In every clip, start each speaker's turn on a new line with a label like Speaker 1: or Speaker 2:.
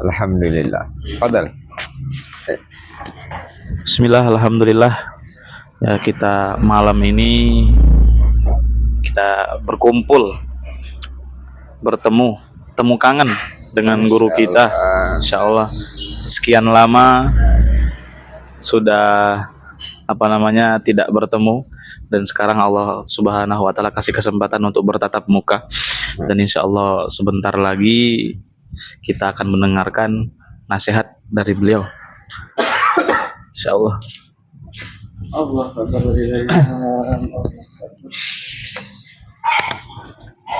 Speaker 1: Alhamdulillah. Fadal.
Speaker 2: Bismillah, alhamdulillah. Ya, kita malam ini kita berkumpul, bertemu, temu kangen dengan guru kita. Insya Allah sekian lama sudah tidak bertemu, dan sekarang Allah Subhanahu wa Ta'ala kasih kesempatan untuk bertatap muka, dan insya Allah sebentar lagi kita akan mendengarkan nasihat dari beliau. Insya Allah.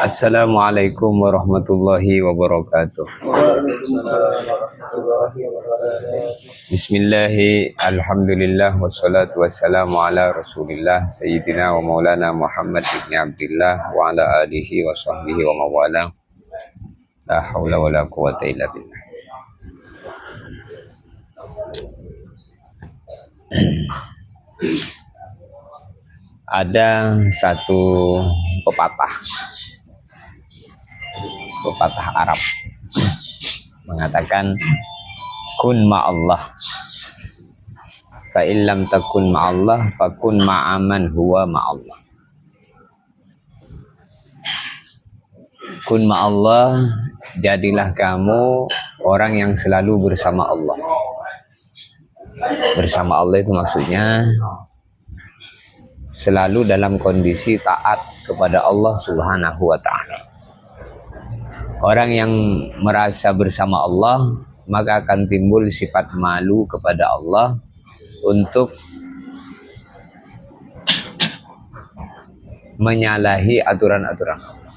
Speaker 1: Assalamualaikum warahmatullahi wabarakatuh. Bismillahi, alhamdulillah, wassalatu wassalamu ala rasulillah Sayyidina wa maulana Muhammad ibn Abdillah wa ala alihi wa sahbihi wa mawala. La hawla wa la quwata illa billah. Ada satu pepatah Arab mengatakan, kun ma'allah fa illam takun ma'allah fa kun ma'aman huwa ma'allah. Kun ma'allah, jadilah kamu orang yang selalu bersama Allah. Bersama Allah itu maksudnya selalu dalam kondisi taat kepada Allah Subhanahu wa Ta'ala. Orang yang merasa bersama Allah, maka akan timbul sifat malu kepada Allah untuk menyalahi aturan-aturan Allah.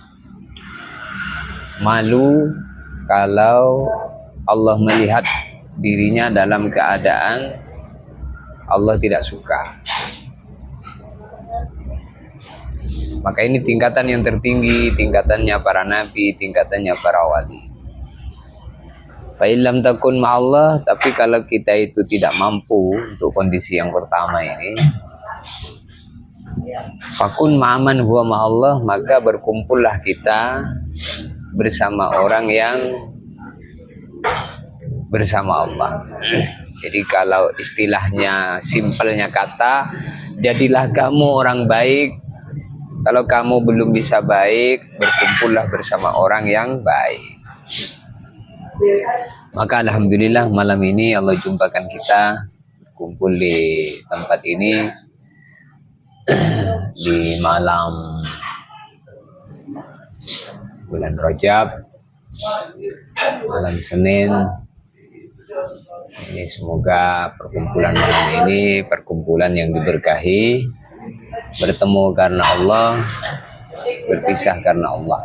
Speaker 1: Malu kalau Allah melihat dirinya dalam keadaan Allah tidak suka. Maka ini tingkatan yang tertinggi, tingkatannya para nabi, tingkatannya para wali. Fa illam takun ma'allah, tapi kalau kita itu tidak mampu untuk kondisi yang pertama ini, fakun ma'aman huwa ma'allah, maka berkumpullah kita bersama orang yang bersama Allah. Jadi kalau istilahnya, simpelnya kata, jadilah kamu orang baik. Kalau kamu belum bisa baik, berkumpullah bersama orang yang baik. Maka alhamdulillah malam ini Allah jumpakan kita kumpul di tempat ini di malam bulan Rajab, malam Senin. Ini semoga perkumpulan malam ini perkumpulan yang diberkahi, bertemu karena Allah, berpisah karena Allah.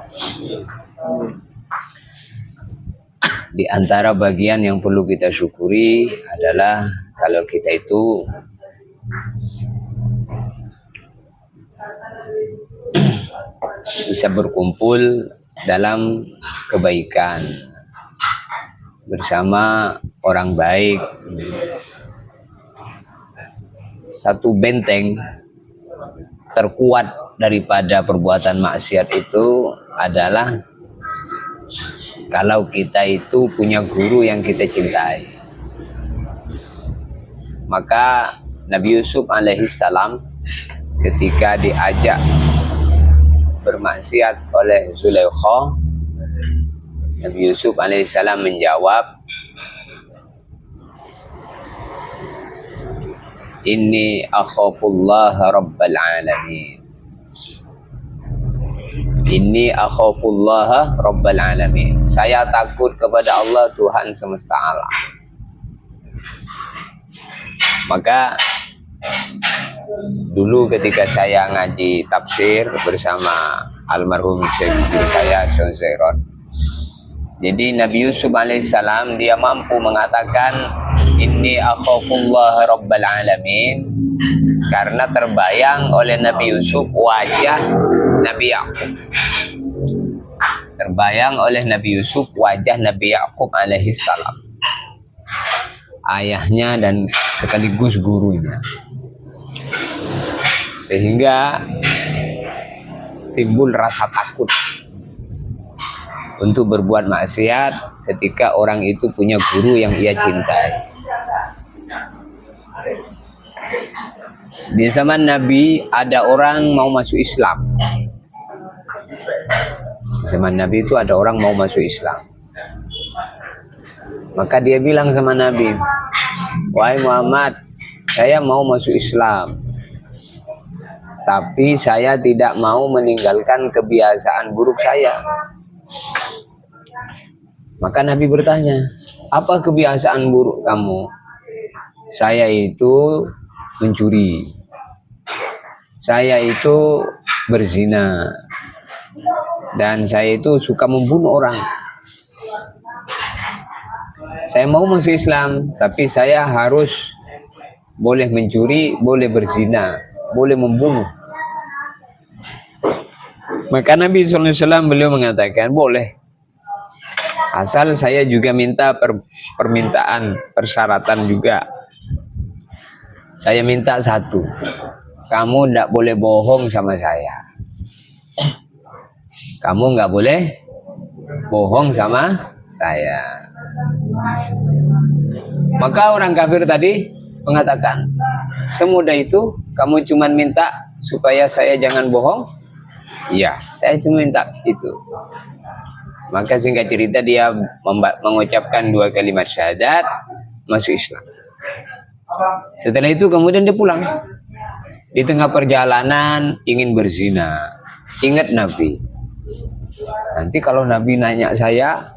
Speaker 1: Di antara bagian yang perlu kita syukuri adalah kalau kita itu bisa berkumpul dalam kebaikan bersama orang baik. Satu benteng terkuat daripada perbuatan maksiat itu adalah kalau kita itu punya guru yang kita cintai. Maka Nabi Yusuf alaihissalam ketika diajak bermaksiat oleh Zulaikha, Nabi Yusuf alaihissalam menjawab, Inni akhafullah rabbal alamin. Inni akhafullah rabbal alamin. Saya takut kepada Allah, Tuhan semesta alam. Maka dulu ketika saya ngaji tafsir bersama almarhum Syekh saya Sonzairon, jadi Nabi Yusuf alaihissalam dia mampu mengatakan Inni akhafullah rabbal alamin karena terbayang oleh Nabi Yusuf wajah Nabi Yakub. Terbayang oleh Nabi Yusuf wajah Nabi Yakub alaihissalam, ayahnya dan sekaligus gurunya. Sehingga timbul rasa takut untuk berbuat maksiat ketika orang itu punya guru yang ia cintai. Di zaman Nabi ada orang mau masuk Islam. Di zaman Nabi itu ada orang mau masuk Islam. Maka dia bilang sama Nabi, "Wahai Muhammad, saya mau masuk Islam. Tapi saya tidak mau meninggalkan kebiasaan buruk saya." Maka Nabi bertanya, "Apa kebiasaan buruk kamu?" "Saya itu mencuri. Saya itu berzina. Dan saya itu suka membunuh orang. Saya mau masuk Islam, tapi saya harus boleh mencuri, boleh berzina, boleh membunuh." Maka Nabi SAW beliau mengatakan, "Boleh. Asal saya juga minta permintaan, persyaratan juga. Saya minta satu, kamu tidak boleh bohong sama saya. Kamu nggak boleh bohong sama saya." Maka orang kafir tadi mengatakan, "Semudah itu kamu cuma minta supaya saya jangan bohong?" "Iya, saya cuma minta itu." Maka singkat cerita dia mengucapkan 2 kalimat syahadat, masuk Islam. Setelah itu kemudian dia pulang. Di tengah perjalanan ingin berzina. Ingat Nabi. Nanti kalau Nabi nanya saya,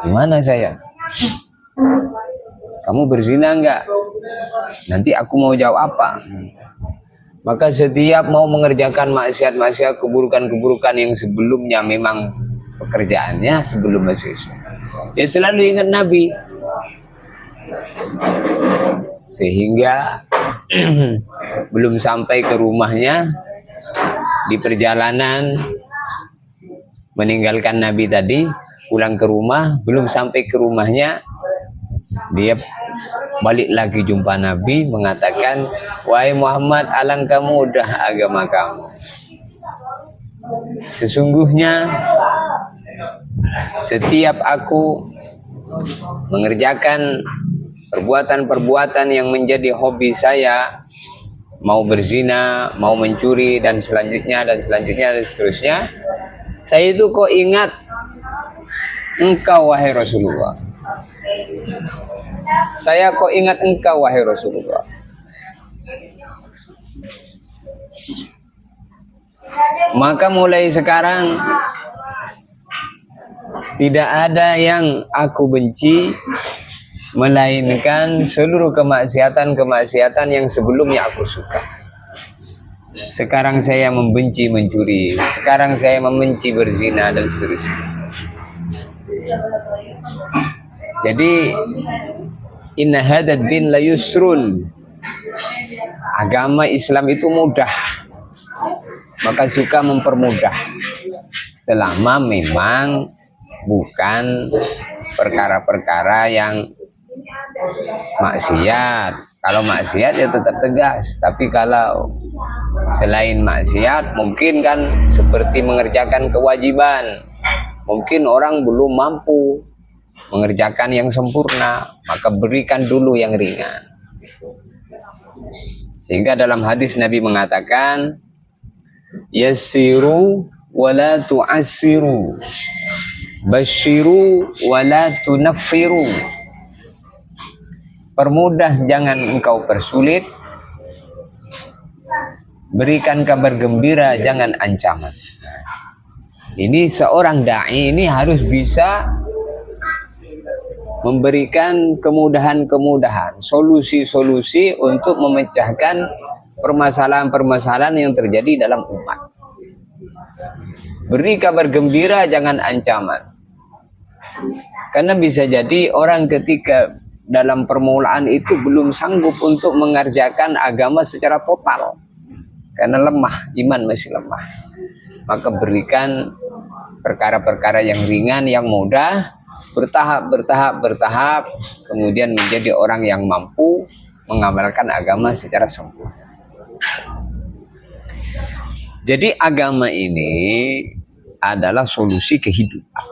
Speaker 1: gimana saya? Kamu berzina enggak? Nanti aku mau jawab apa? Maka setiap mau mengerjakan maksiat-maksiat, keburukan-keburukan yang sebelumnya memang pekerjaannya sebelum masuk Islam, dia selalu ingat Nabi. Sehingga belum sampai ke rumahnya, di perjalanan meninggalkan Nabi tadi, pulang ke rumah, belum sampai ke rumahnya, dia balik lagi jumpa Nabi, mengatakan, "Wahai Muhammad, alangkah mudah agama kamu. Sesungguhnya setiap aku mengerjakan perbuatan-perbuatan yang menjadi hobi saya, mau berzina, mau mencuri, dan selanjutnya, dan seterusnya, saya itu kok ingat engkau wahai Rasulullah. Saya kok ingat engkau wahai Rasulullah." Maka mulai sekarang tidak ada yang aku benci melainkan seluruh kemaksiatan yang sebelumnya aku suka. Sekarang saya membenci mencuri, sekarang saya membenci berzina, dan seterusnya. Jadi inna hadzal din la yusrun. Agama Islam itu mudah. Maka suka mempermudah. Selama memang bukan perkara-perkara yang maksiat. Kalau maksiat ya tetap tegas. Tapi kalau selain maksiat, mungkin kan seperti mengerjakan kewajiban. Mungkin orang belum mampu mengerjakan yang sempurna, maka berikan dulu yang ringan. Sehingga dalam hadis Nabi mengatakan, "Yassiru wala tu'assiru, basyiru wala tunaffiru." Permudah, jangan engkau persulit. Berikan kabar gembira, jangan ancaman. Ini seorang da'i ini harus bisa memberikan kemudahan-kemudahan, solusi-solusi untuk memecahkan permasalahan-permasalahan yang terjadi dalam umat. Beri kabar gembira, jangan ancaman. Karena bisa jadi orang ketika dalam permulaan itu belum sanggup untuk mengerjakan agama secara total. Karena lemah, iman masih lemah. Maka berikan perkara-perkara yang ringan, yang mudah, bertahap, kemudian menjadi orang yang mampu mengamalkan agama secara sempurna. Jadi agama ini adalah solusi kehidupan.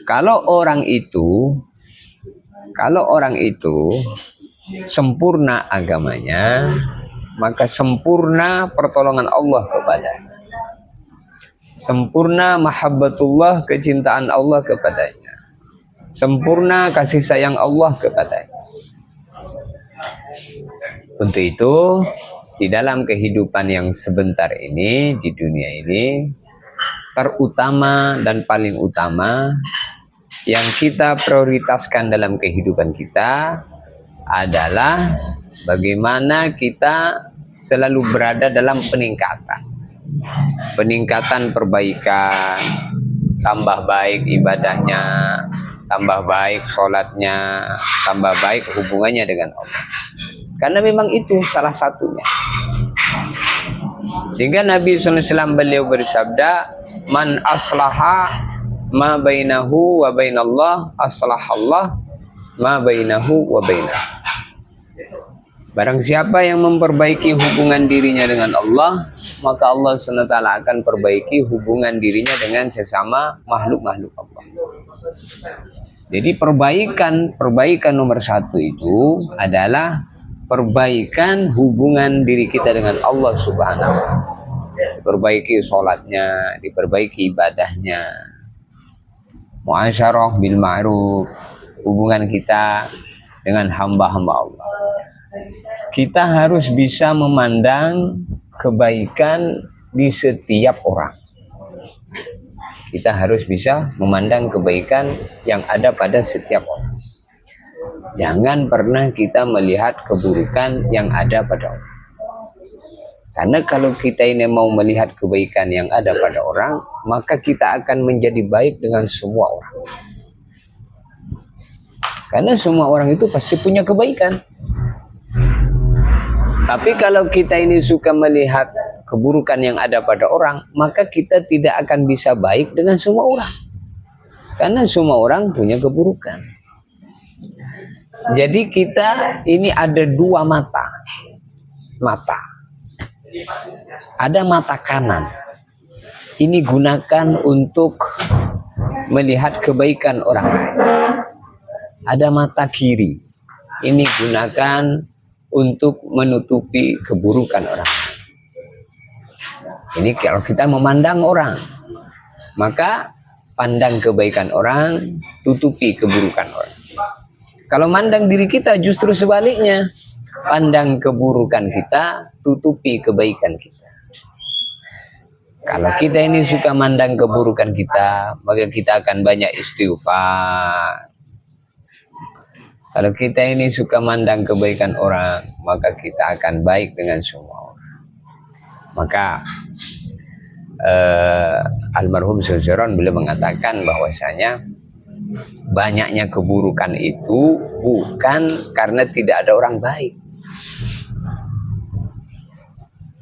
Speaker 1: Kalau orang itu sempurna agamanya, maka sempurna pertolongan Allah kepadanya. Sempurna mahabbatullah, kecintaan Allah kepadanya. Sempurna kasih sayang Allah kepadanya. Untuk itu, di dalam kehidupan yang sebentar ini, di dunia ini, terutama dan paling utama yang kita prioritaskan dalam kehidupan kita adalah bagaimana kita selalu berada dalam peningkatan perbaikan, tambah baik ibadahnya, tambah baik sholatnya, tambah baik hubungannya dengan Allah. Karena memang itu salah satunya. Sehingga Nabi SAW beliau bersabda, man aslaha ma bainahu wa bainallah aslahallah ma bainahu wa bainah. Barang siapa yang memperbaiki hubungan dirinya dengan Allah, maka Allah SWT akan perbaiki hubungan dirinya dengan sesama makhluk-makhluk Allah. Jadi perbaikan nomor satu itu adalah perbaikan hubungan diri kita dengan Allah Subhanahu wa Ta'ala. Diperbaiki sholatnya, diperbaiki ibadahnya, muasyarah bil ma'ruf, hubungan kita dengan hamba-hamba Allah. Kita harus bisa memandang kebaikan di setiap orang. Kita harus bisa memandang kebaikan yang ada pada setiap orang. Jangan pernah kita melihat keburukan yang ada pada orang. Karena kalau kita ini mau melihat kebaikan yang ada pada orang, maka kita akan menjadi baik dengan semua orang. Karena semua orang itu pasti punya kebaikan. Tapi kalau kita ini suka melihat keburukan yang ada pada orang, maka kita tidak akan bisa baik dengan semua orang. Karena semua orang punya keburukan. Jadi kita ini ada dua mata. Ada mata kanan. Ini gunakan untuk melihat kebaikan orang lain. Ada mata kiri. Ini gunakan untuk menutupi keburukan orang. Ini kalau kita memandang orang, maka pandang kebaikan orang, tutupi keburukan orang. Kalau mandang diri kita justru sebaliknya, pandang keburukan kita, tutupi kebaikan kita. Kalau kita ini suka mandang keburukan kita, maka kita akan banyak istighfar. Kalau kita ini suka mandang kebaikan orang, maka kita akan baik dengan semua orang. Maka almarhum Sulaiman beliau mengatakan bahwasanya banyaknya keburukan itu bukan karena tidak ada orang baik,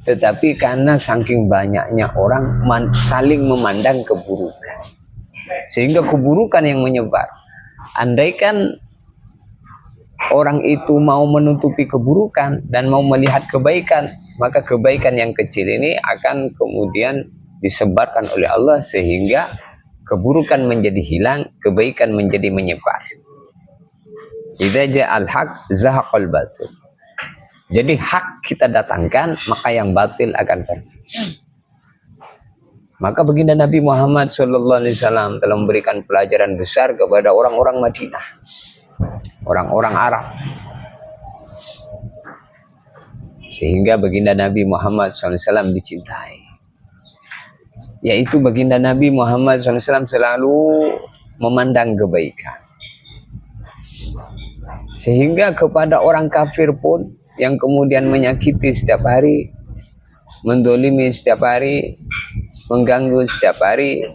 Speaker 1: tetapi karena saking banyaknya orang saling memandang keburukan, sehingga keburukan yang menyebar. Andaikan orang itu mau menutupi keburukan dan mau melihat kebaikan, maka kebaikan yang kecil ini akan kemudian disebarkan oleh Allah sehingga keburukan menjadi hilang, kebaikan menjadi menyebar. Idza ja'al haq zahaqal batil. Jadi hak kita datangkan, maka yang batil akan pergi. Maka baginda Nabi Muhammad SAW telah memberikan pelajaran besar kepada orang-orang Madinah, orang-orang Arab, sehingga baginda Nabi Muhammad SAW dicintai. Yaitu baginda Nabi Muhammad SAW selalu memandang kebaikan, sehingga kepada orang kafir pun yang kemudian menyakiti setiap hari, mendolimi setiap hari, mengganggu setiap hari,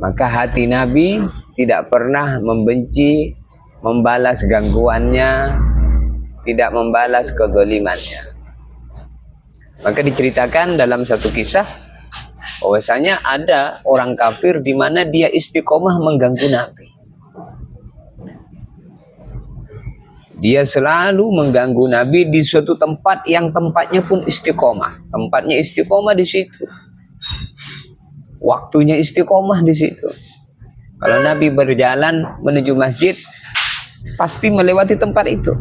Speaker 1: maka hati Nabi tidak pernah membenci, membalas gangguannya, tidak membalas kezalimannya. Maka diceritakan dalam satu kisah bahwasanya ada orang kafir di mana dia istiqomah mengganggu Nabi. Dia selalu mengganggu Nabi di suatu tempat yang tempatnya pun istiqomah. Tempatnya istiqomah di situ. waktunya istiqomah di situ. Kalau Nabi berjalan menuju masjid, pasti melewati tempat itu.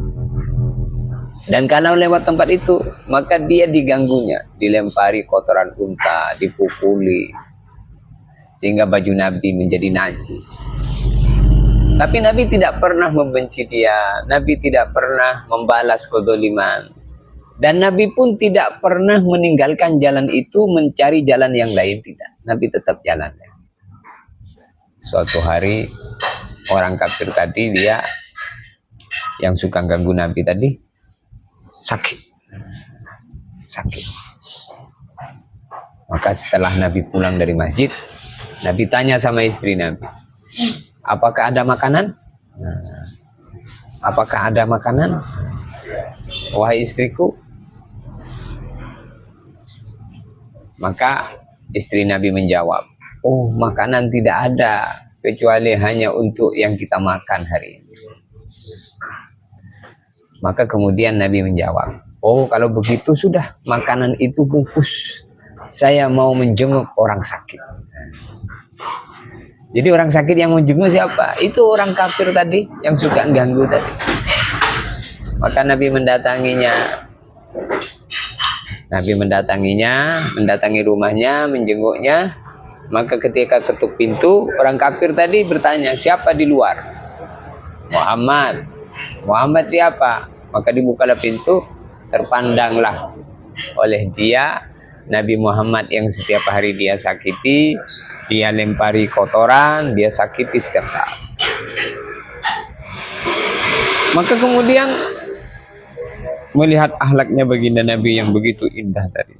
Speaker 1: Dan kalau lewat tempat itu, maka dia diganggunya, dilempari kotoran unta, dipukuli, sehingga baju Nabi menjadi najis. Tapi Nabi tidak pernah membenci dia, Nabi tidak pernah membalas kezaliman. Dan Nabi pun tidak pernah meninggalkan jalan itu mencari jalan yang lain, tidak. Nabi tetap jalannya. Suatu hari orang kafir tadi, dia yang suka ganggu Nabi tadi sakit. Maka setelah Nabi pulang dari masjid, Nabi tanya sama istri Nabi, apakah ada makanan? Apakah ada makanan? Wahai istriku. Maka istri Nabi menjawab, oh, makanan tidak ada kecuali hanya untuk yang kita makan hari ini. Maka kemudian Nabi menjawab, oh, kalau begitu sudah, makanan itu bungkus. Saya mau menjenguk orang sakit. Jadi orang sakit yang menjenguk siapa? Itu orang kafir tadi yang suka ganggu tadi. Maka Nabi mendatangi rumahnya, menjenguknya. Maka ketika ketuk pintu, orang kafir tadi bertanya, siapa di luar? Muhammad. Muhammad siapa? Maka dibukalah pintu, terpandanglah oleh dia Nabi Muhammad yang setiap hari dia sakiti, dia lempari kotoran, dia sakiti setiap saat. Maka kemudian melihat akhlaknya baginda Nabi yang begitu indah tadi,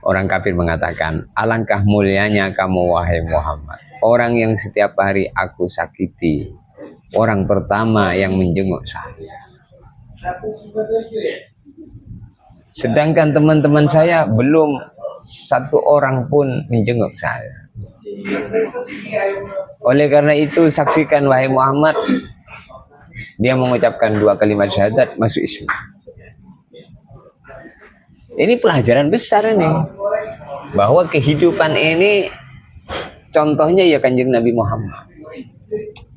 Speaker 1: orang kafir mengatakan, alangkah mulianya kamu wahai Muhammad, orang yang setiap hari aku sakiti, orang pertama yang menjenguk saya. Sedangkan teman-teman saya belum satu orang pun menjenguk saya. Oleh karena itu, saksikan wahai Muhammad, dia mengucapkan 2 kalimat syahadat, masuk Islam. Ini pelajaran besar ini, bahwa kehidupan ini contohnya ya Kanjeng Nabi Muhammad.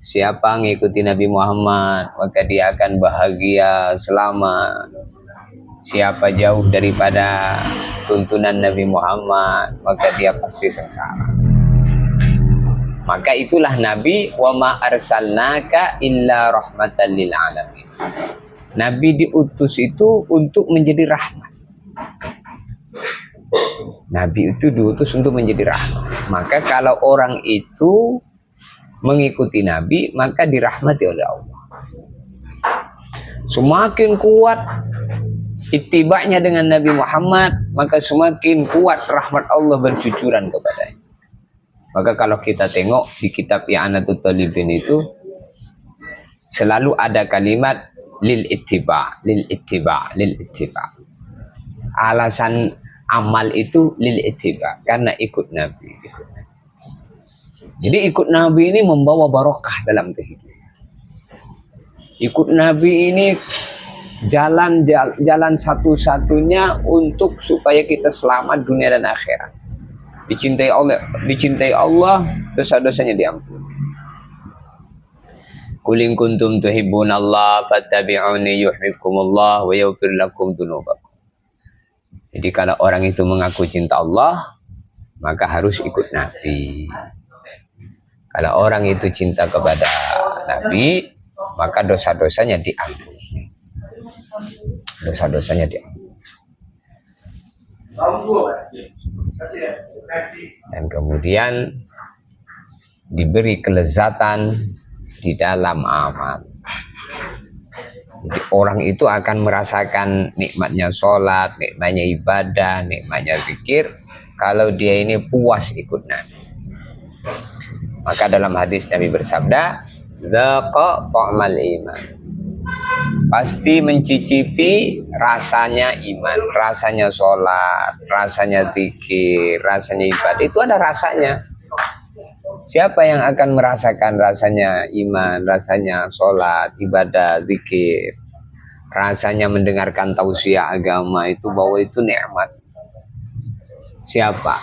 Speaker 1: Siapa ngikuti Nabi Muhammad, maka dia akan bahagia selama. Siapa jauh daripada tuntunan Nabi Muhammad, maka dia pasti sengsara. Maka itulah Nabi, wa ma arsalnaka illa rahmatan lil alamin. Nabi diutus itu untuk menjadi rahmat. Nabi itu diutus untuk menjadi rahmat. Maka kalau orang itu mengikuti Nabi, maka dirahmati oleh Allah. Semakin kuat ittiba'nya dengan Nabi Muhammad, maka semakin kuat rahmat Allah bercucuran kepadanya. Maka kalau kita tengok di kitab I'anatul Talibin itu selalu ada kalimat lil ittiba', lil ittiba', lil ittiba'. Alasan amal itu lil ittiba', karena ikut Nabi. Jadi ikut Nabi ini membawa barokah dalam kehidupan. Ikut Nabi ini jalan satu-satunya untuk supaya kita selamat dunia dan akhirat. Dicintai Allah, dosa-dosanya diampuni. Qul in kuntum tuhibbunallah fattabi'uni yuhibbukumullah wa yaghfir lakum dzunubakum. Jadi kalau orang itu mengaku cinta Allah, maka harus ikut Nabi. Kalau orang itu cinta kepada Nabi, maka dosa-dosanya diampuni. Dosa-dosanya diampuni. Dan kemudian diberi kelezatan di dalam amal. Jadi orang itu akan merasakan nikmatnya sholat, nikmatnya ibadah, nikmatnya zikir, kalau dia ini puas ikut Nabi. Maka dalam hadis Nabi bersabda, "Dzaqa ta'mal iman." Pasti mencicipi rasanya iman, rasanya sholat, rasanya zikir, rasanya ibadah. Itu ada rasanya. Siapa yang akan merasakan rasanya iman, rasanya sholat, ibadah, zikir, rasanya mendengarkan tausiah agama itu, bahwa itu nikmat. siapa?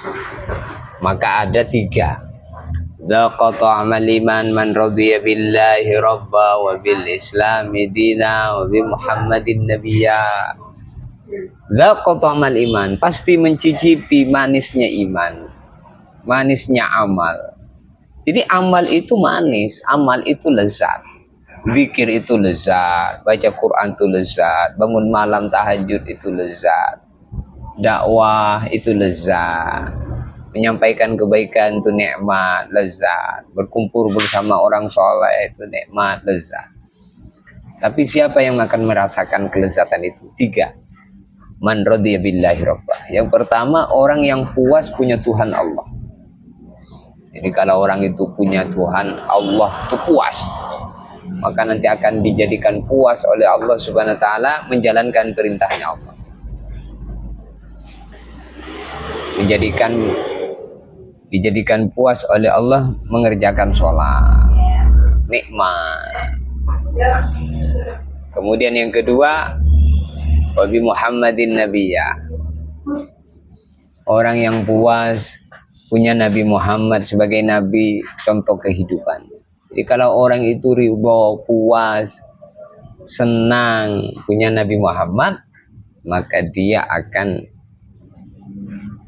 Speaker 1: Maka ada 3. Dhaqa ta'amal iman man radiya billahi rabba wa bil islami dina wa bi muhammadin nabiyya. Dhaqa ta'amal iman, pasti mencicipi manisnya iman, manisnya amal. Jadi amal itu manis, amal itu lezat. Zikir itu lezat, baca Quran itu lezat, bangun malam tahajud itu lezat, dakwah itu lezat, menyampaikan kebaikan itu nikmat, lezat, berkumpul bersama orang soleh itu nikmat, lezat. Tapi siapa yang akan merasakan kelezatan itu? 3. Man radiya billahi rabbah. Yang pertama, orang yang puas punya Tuhan Allah. Jadi kalau orang itu punya Tuhan Allah itu puas, maka nanti akan dijadikan puas oleh Allah Subhanahu wa taala menjalankan perintahnya Allah. Dijadikan puas oleh Allah mengerjakan sholat, nikmat. Kemudian yang kedua, wabi Muhammadin nabiyya. Orang yang puas punya Nabi Muhammad sebagai nabi, contoh kehidupan. Jadi kalau orang itu ridho, puas, senang punya Nabi Muhammad, maka dia akan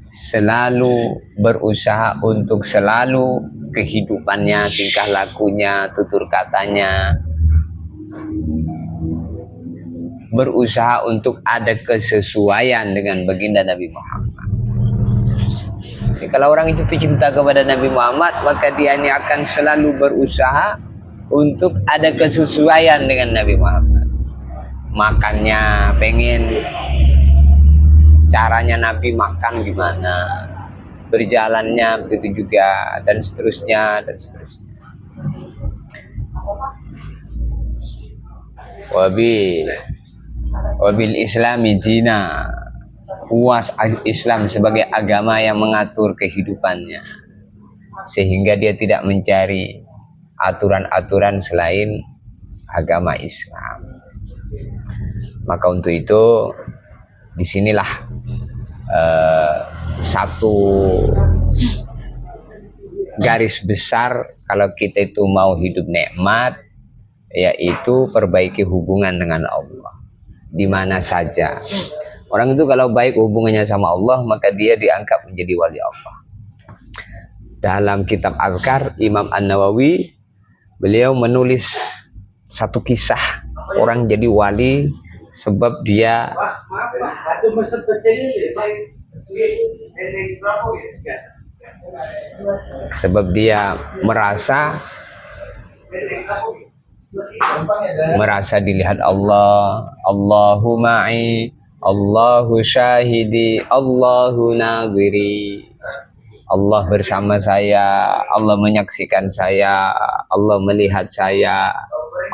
Speaker 1: selalu berusaha untuk selalu kehidupannya, tingkah lakunya, tutur katanya, berusaha untuk ada kesesuaian dengan baginda Nabi Muhammad. Jadi kalau orang itu cinta kepada Nabi Muhammad, maka dia ini akan selalu berusaha untuk ada kesesuaian dengan Nabi Muhammad. Makannya pengen caranya Nabi makan gimana, berjalannya begitu juga, dan seterusnya dan seterusnya. Wabil islami dina, puas Islam sebagai agama yang mengatur kehidupannya, sehingga dia tidak mencari aturan-aturan selain agama Islam. Maka untuk itu disinilah satu garis besar kalau kita itu mau hidup nikmat, yaitu perbaiki hubungan dengan Allah di mana saja. Orang itu kalau baik hubungannya sama Allah, maka dia diangkat menjadi wali Allah. Dalam kitab Azkar, Imam An-Nawawi, beliau menulis satu kisah orang jadi wali sebab dia merasa dilihat Allah. Allahu ma'i, Allahu syahidi, Allahu naziri. Allah bersama saya, Allah menyaksikan saya, Allah melihat saya,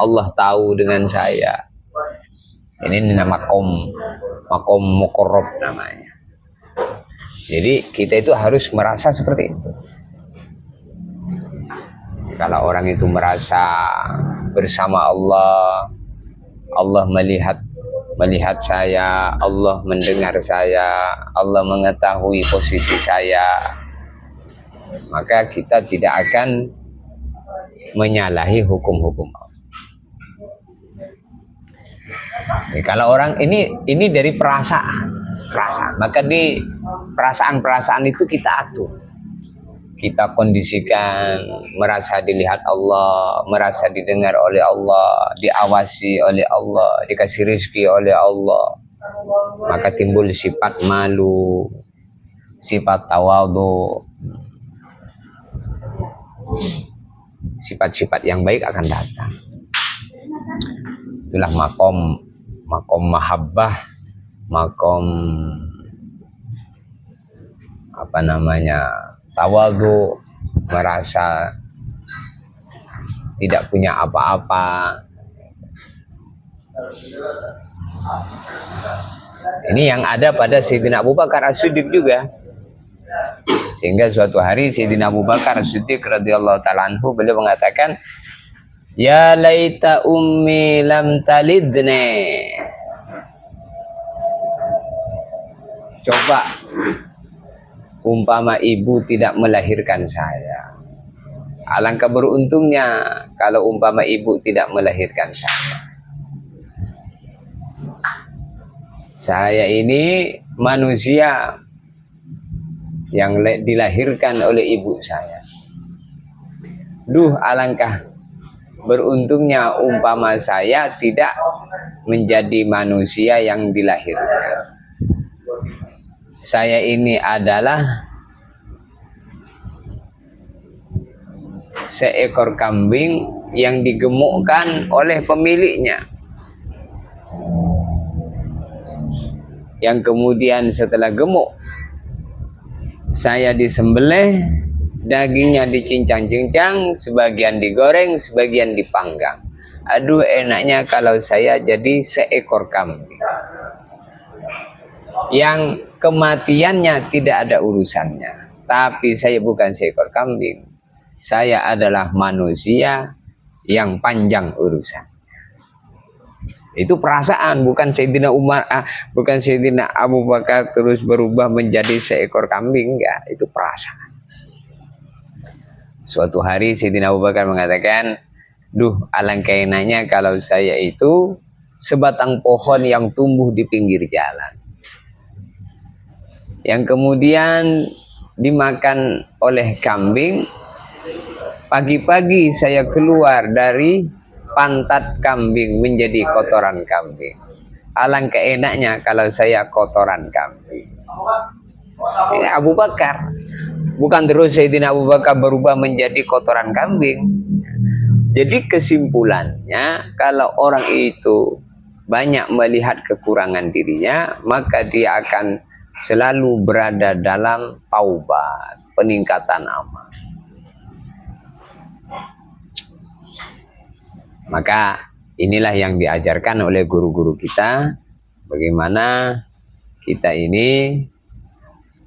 Speaker 1: Allah tahu dengan saya. Ini nama makom muqarrab namanya. Jadi kita itu harus merasa seperti itu. Kalau orang itu merasa bersama Allah, Allah melihat saya, Allah mendengar saya, Allah mengetahui posisi saya, maka kita tidak akan menyalahi hukum-hukum Allah. Jadi, kalau orang ini dari perasaan, maka di perasaan itu kita atur, kita kondisikan, merasa dilihat Allah, merasa didengar oleh Allah, diawasi oleh Allah, dikasih rezeki oleh Allah, maka timbul sifat malu, sifat tawadhu, sifat-sifat yang baik akan datang. Itulah makom mahabbah, makom tawadhu, merasa tidak punya apa-apa. Ini yang ada pada Sayyidina Abu Bakar As-Siddiq juga. Sehingga suatu hari Sayyidina Abu Bakar As-Siddiq radhiyallahu ta'ala anhu, beliau mengatakan, ya laita ummi lam talidne. Coba umpama ibu tidak melahirkan saya. Alangkah beruntungnya kalau umpama ibu tidak melahirkan saya. Saya ini manusia yang dilahirkan oleh ibu saya. Duh, alangkah beruntungnya umpama saya tidak menjadi manusia yang dilahirkan. Saya ini adalah seekor kambing yang digemukkan oleh pemiliknya, yang kemudian setelah gemuk saya disembelih, dagingnya dicincang-cincang, sebagian digoreng, sebagian dipanggang. Aduh, enaknya kalau saya jadi seekor kambing yang kematiannya tidak ada urusannya. Tapi saya bukan seekor kambing, saya adalah manusia yang panjang urusan. Itu perasaan, bukan Sayyidina Umar, bukan Sayyidina Abu Bakar terus berubah menjadi seekor kambing, enggak. Itu perasaan. Suatu hari Sayyidina Abu Bakar mengatakan, duh, alangkah enaknya kalau saya itu sebatang pohon yang tumbuh di pinggir jalan, yang kemudian dimakan oleh kambing. Pagi-pagi saya keluar dari pantat kambing menjadi kotoran kambing. Alangkah enaknya kalau saya kotoran kambing. Ini Abu Bakar. Bukan terus Sayyidina Abu Bakar berubah menjadi kotoran kambing. Jadi kesimpulannya, kalau orang itu banyak melihat kekurangan dirinya, maka dia akan selalu berada dalam taubat, peningkatan amal. Maka inilah yang diajarkan oleh guru-guru kita, bagaimana kita ini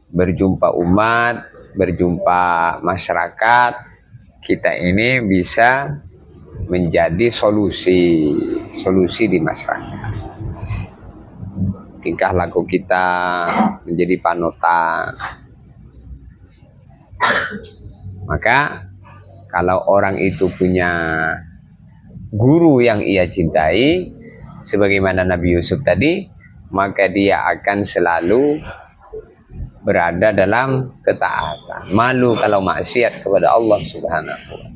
Speaker 1: berjumpa umat, berjumpa masyarakat, kita ini bisa menjadi solusi di masyarakat. Tingkah laku kita menjadi panutan. Maka kalau orang itu punya guru yang ia cintai, sebagaimana Nabi Yusuf tadi, maka dia akan selalu berada dalam ketaatan. Malu kalau maksiat kepada Allah Subhanahu wa Ta'ala.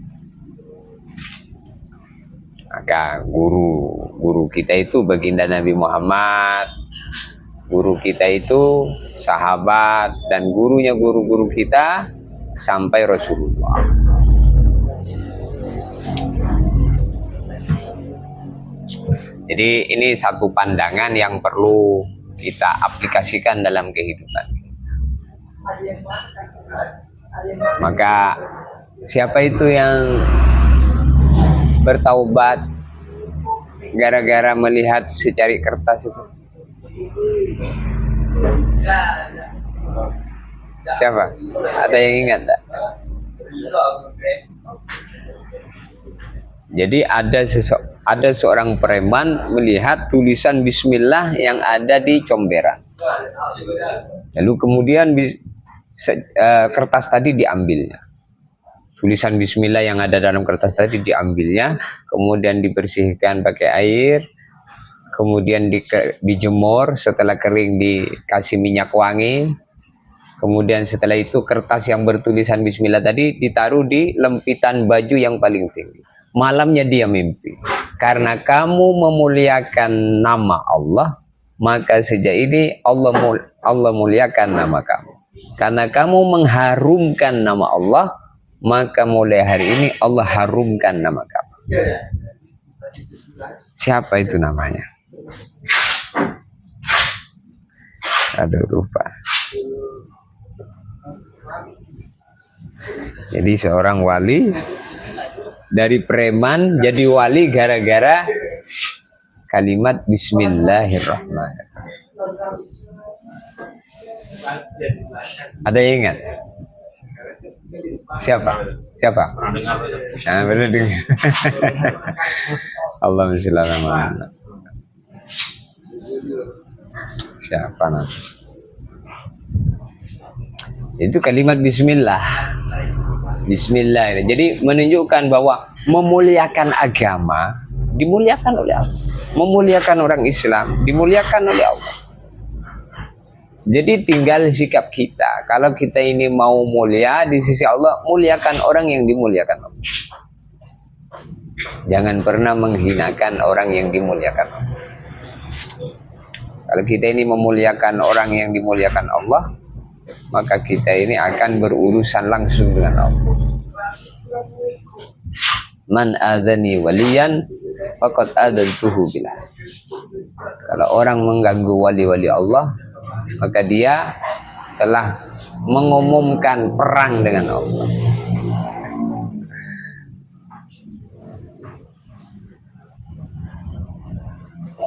Speaker 1: Maka guru kita itu baginda Nabi Muhammad, guru kita itu sahabat, dan gurunya guru-guru kita sampai Rasulullah. Jadi ini satu pandangan yang perlu kita aplikasikan dalam kehidupan. Maka siapa itu yang bertaubat gara-gara melihat secari kertas itu? Siapa? Ada yang ingat tak? Jadi ada seorang preman melihat tulisan Bismillah yang ada di comberan. Lalu kemudian kertas tadi diambilnya. Tulisan Bismillah yang ada dalam kertas tadi diambilnya, kemudian dibersihkan pakai air, kemudian dijemur, setelah kering dikasih minyak wangi, kemudian setelah itu kertas yang bertulisan Bismillah tadi ditaruh di lempitan baju yang paling tinggi. Malamnya dia mimpi, karena kamu memuliakan nama Allah, maka sejak ini Allah muliakan nama kamu. Karena kamu mengharumkan nama Allah, maka mulai hari ini Allah harumkan nama kamu. Siapa itu namanya? Aduh, lupa. Jadi seorang wali dari preman jadi wali gara-gara kalimat Bismillahirrahmanirrahim. Ada yang ingat? Siapa? Nah, benar dengar. Allahumma sholli ala Muhammad. Siapa nanti? Itu kalimat bismillah. Bismillah. Jadi menunjukkan bahwa memuliakan agama dimuliakan oleh Allah. Memuliakan orang Islam dimuliakan oleh Allah. Jadi tinggal sikap kita. Kalau kita ini mau mulia di sisi Allah, muliakan orang yang dimuliakan Allah. Jangan pernah menghinakan orang yang dimuliakan Allah. Kalau kita ini memuliakan orang yang dimuliakan Allah, maka kita ini akan berurusan langsung dengan Allah. Man adzani waliyan faqad adzantuhu billah. Kalau orang mengganggu wali-wali Allah, maka dia telah mengumumkan perang dengan Allah.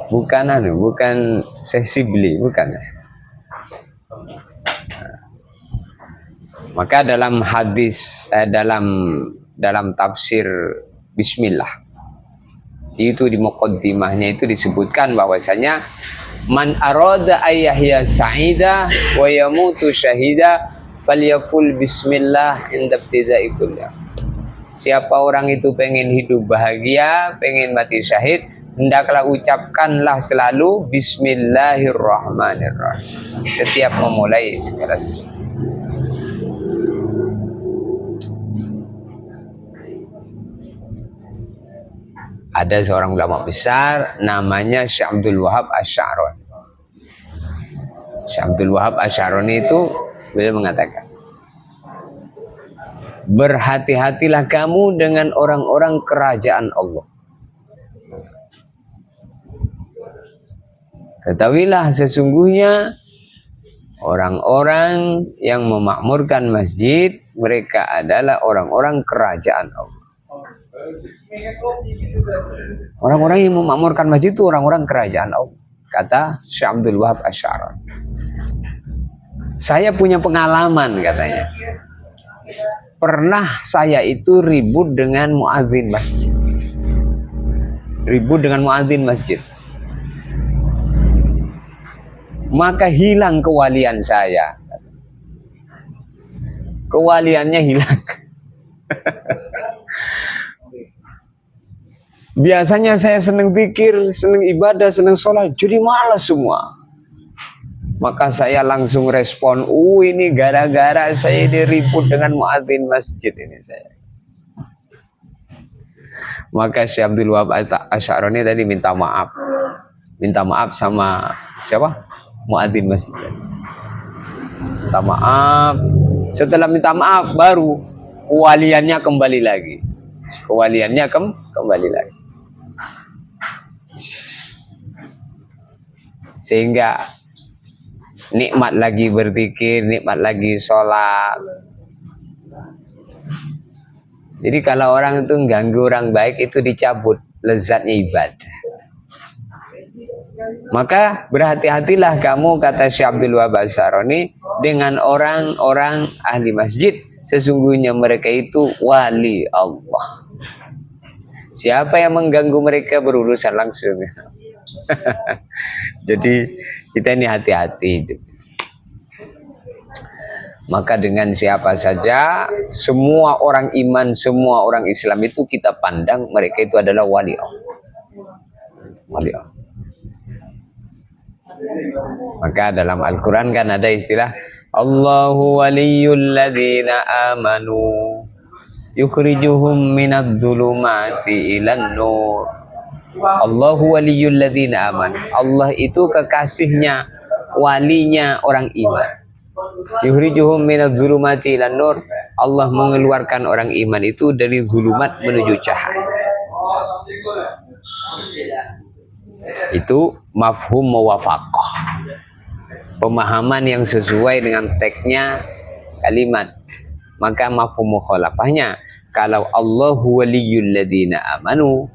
Speaker 1: Bukan sensibli, bukan. Maka dalam hadis dalam tafsir Bismillah itu di muqaddimahnya itu disebutkan bahwasanya man arada ayyahya sa'ida wa yamutu syahida falyaqul bismillah inda ibtida'i kulli. Siapa orang itu pengen hidup bahagia, pengen mati syahid, hendaklah ucapkanlah selalu bismillahirrahmanirrahim setiap memulai segala sesuatu. Ada seorang ulama besar namanya Syekh Abdul Wahab Asy-Sya'rani. Syekh Abdul Wahab Asy-Sya'rani itu beliau mengatakan, berhati-hatilah kamu dengan orang-orang kerajaan Allah. Ketahuilah sesungguhnya orang-orang yang memakmurkan masjid, mereka adalah orang-orang kerajaan Allah. Orang-orang yang memakmurkan masjid itu orang-orang kerajaan Allah, kata Syekh Abdul Wahab Asy-Sya'rani. Saya punya pengalaman, katanya. Pernah saya itu ribut dengan muadzin masjid. Ribut dengan muadzin masjid. Maka hilang kewalian saya. Kewaliannya hilang. Biasanya saya senang zikir, senang ibadah, senang sholat, jadi malas semua. Maka saya langsung respon, ini gara-gara saya diribut dengan muadzin masjid ini saya. Maka Syekh Abdul Wahab Asy-Sya'rani tadi minta maaf. Minta maaf sama siapa? Muadzin masjid. Minta maaf. Setelah minta maaf baru kewaliannya kembali lagi. Kewaliannya kembali lagi. Sehingga nikmat lagi berzikir, nikmat lagi sholat. Jadi kalau orang itu ganggu orang baik, itu dicabut lezatnya ibadah. Maka berhati-hatilah kamu, kata Syekh Abdul Wahab Asy-Sya'rani, dengan orang-orang ahli masjid. Sesungguhnya mereka itu wali Allah. Siapa yang mengganggu mereka berurusan langsung. Jadi kita ini hati-hati. Maka dengan siapa saja, semua orang iman, semua orang Islam itu kita pandang mereka itu adalah wali Allah. Wali Allah. Maka dalam Al-Quran kan ada istilah Allahu waliyul ladzina amanu yukhrijuhum minadh dhulumati ilan nur. Allahu waliyul ladzina amanu. Allah itu kekasihnya, walinya orang iman. Yukhrijuhum minadh dhulumati ilan nur. Allah mengeluarkan orang iman itu dari zulumat menuju cahaya. Itu mafhum muwafaqah. Pemahaman yang sesuai dengan teksnya kalimat. Maka mafhum mukhalafahnya, kalau Allahu waliyul ladzina amanu,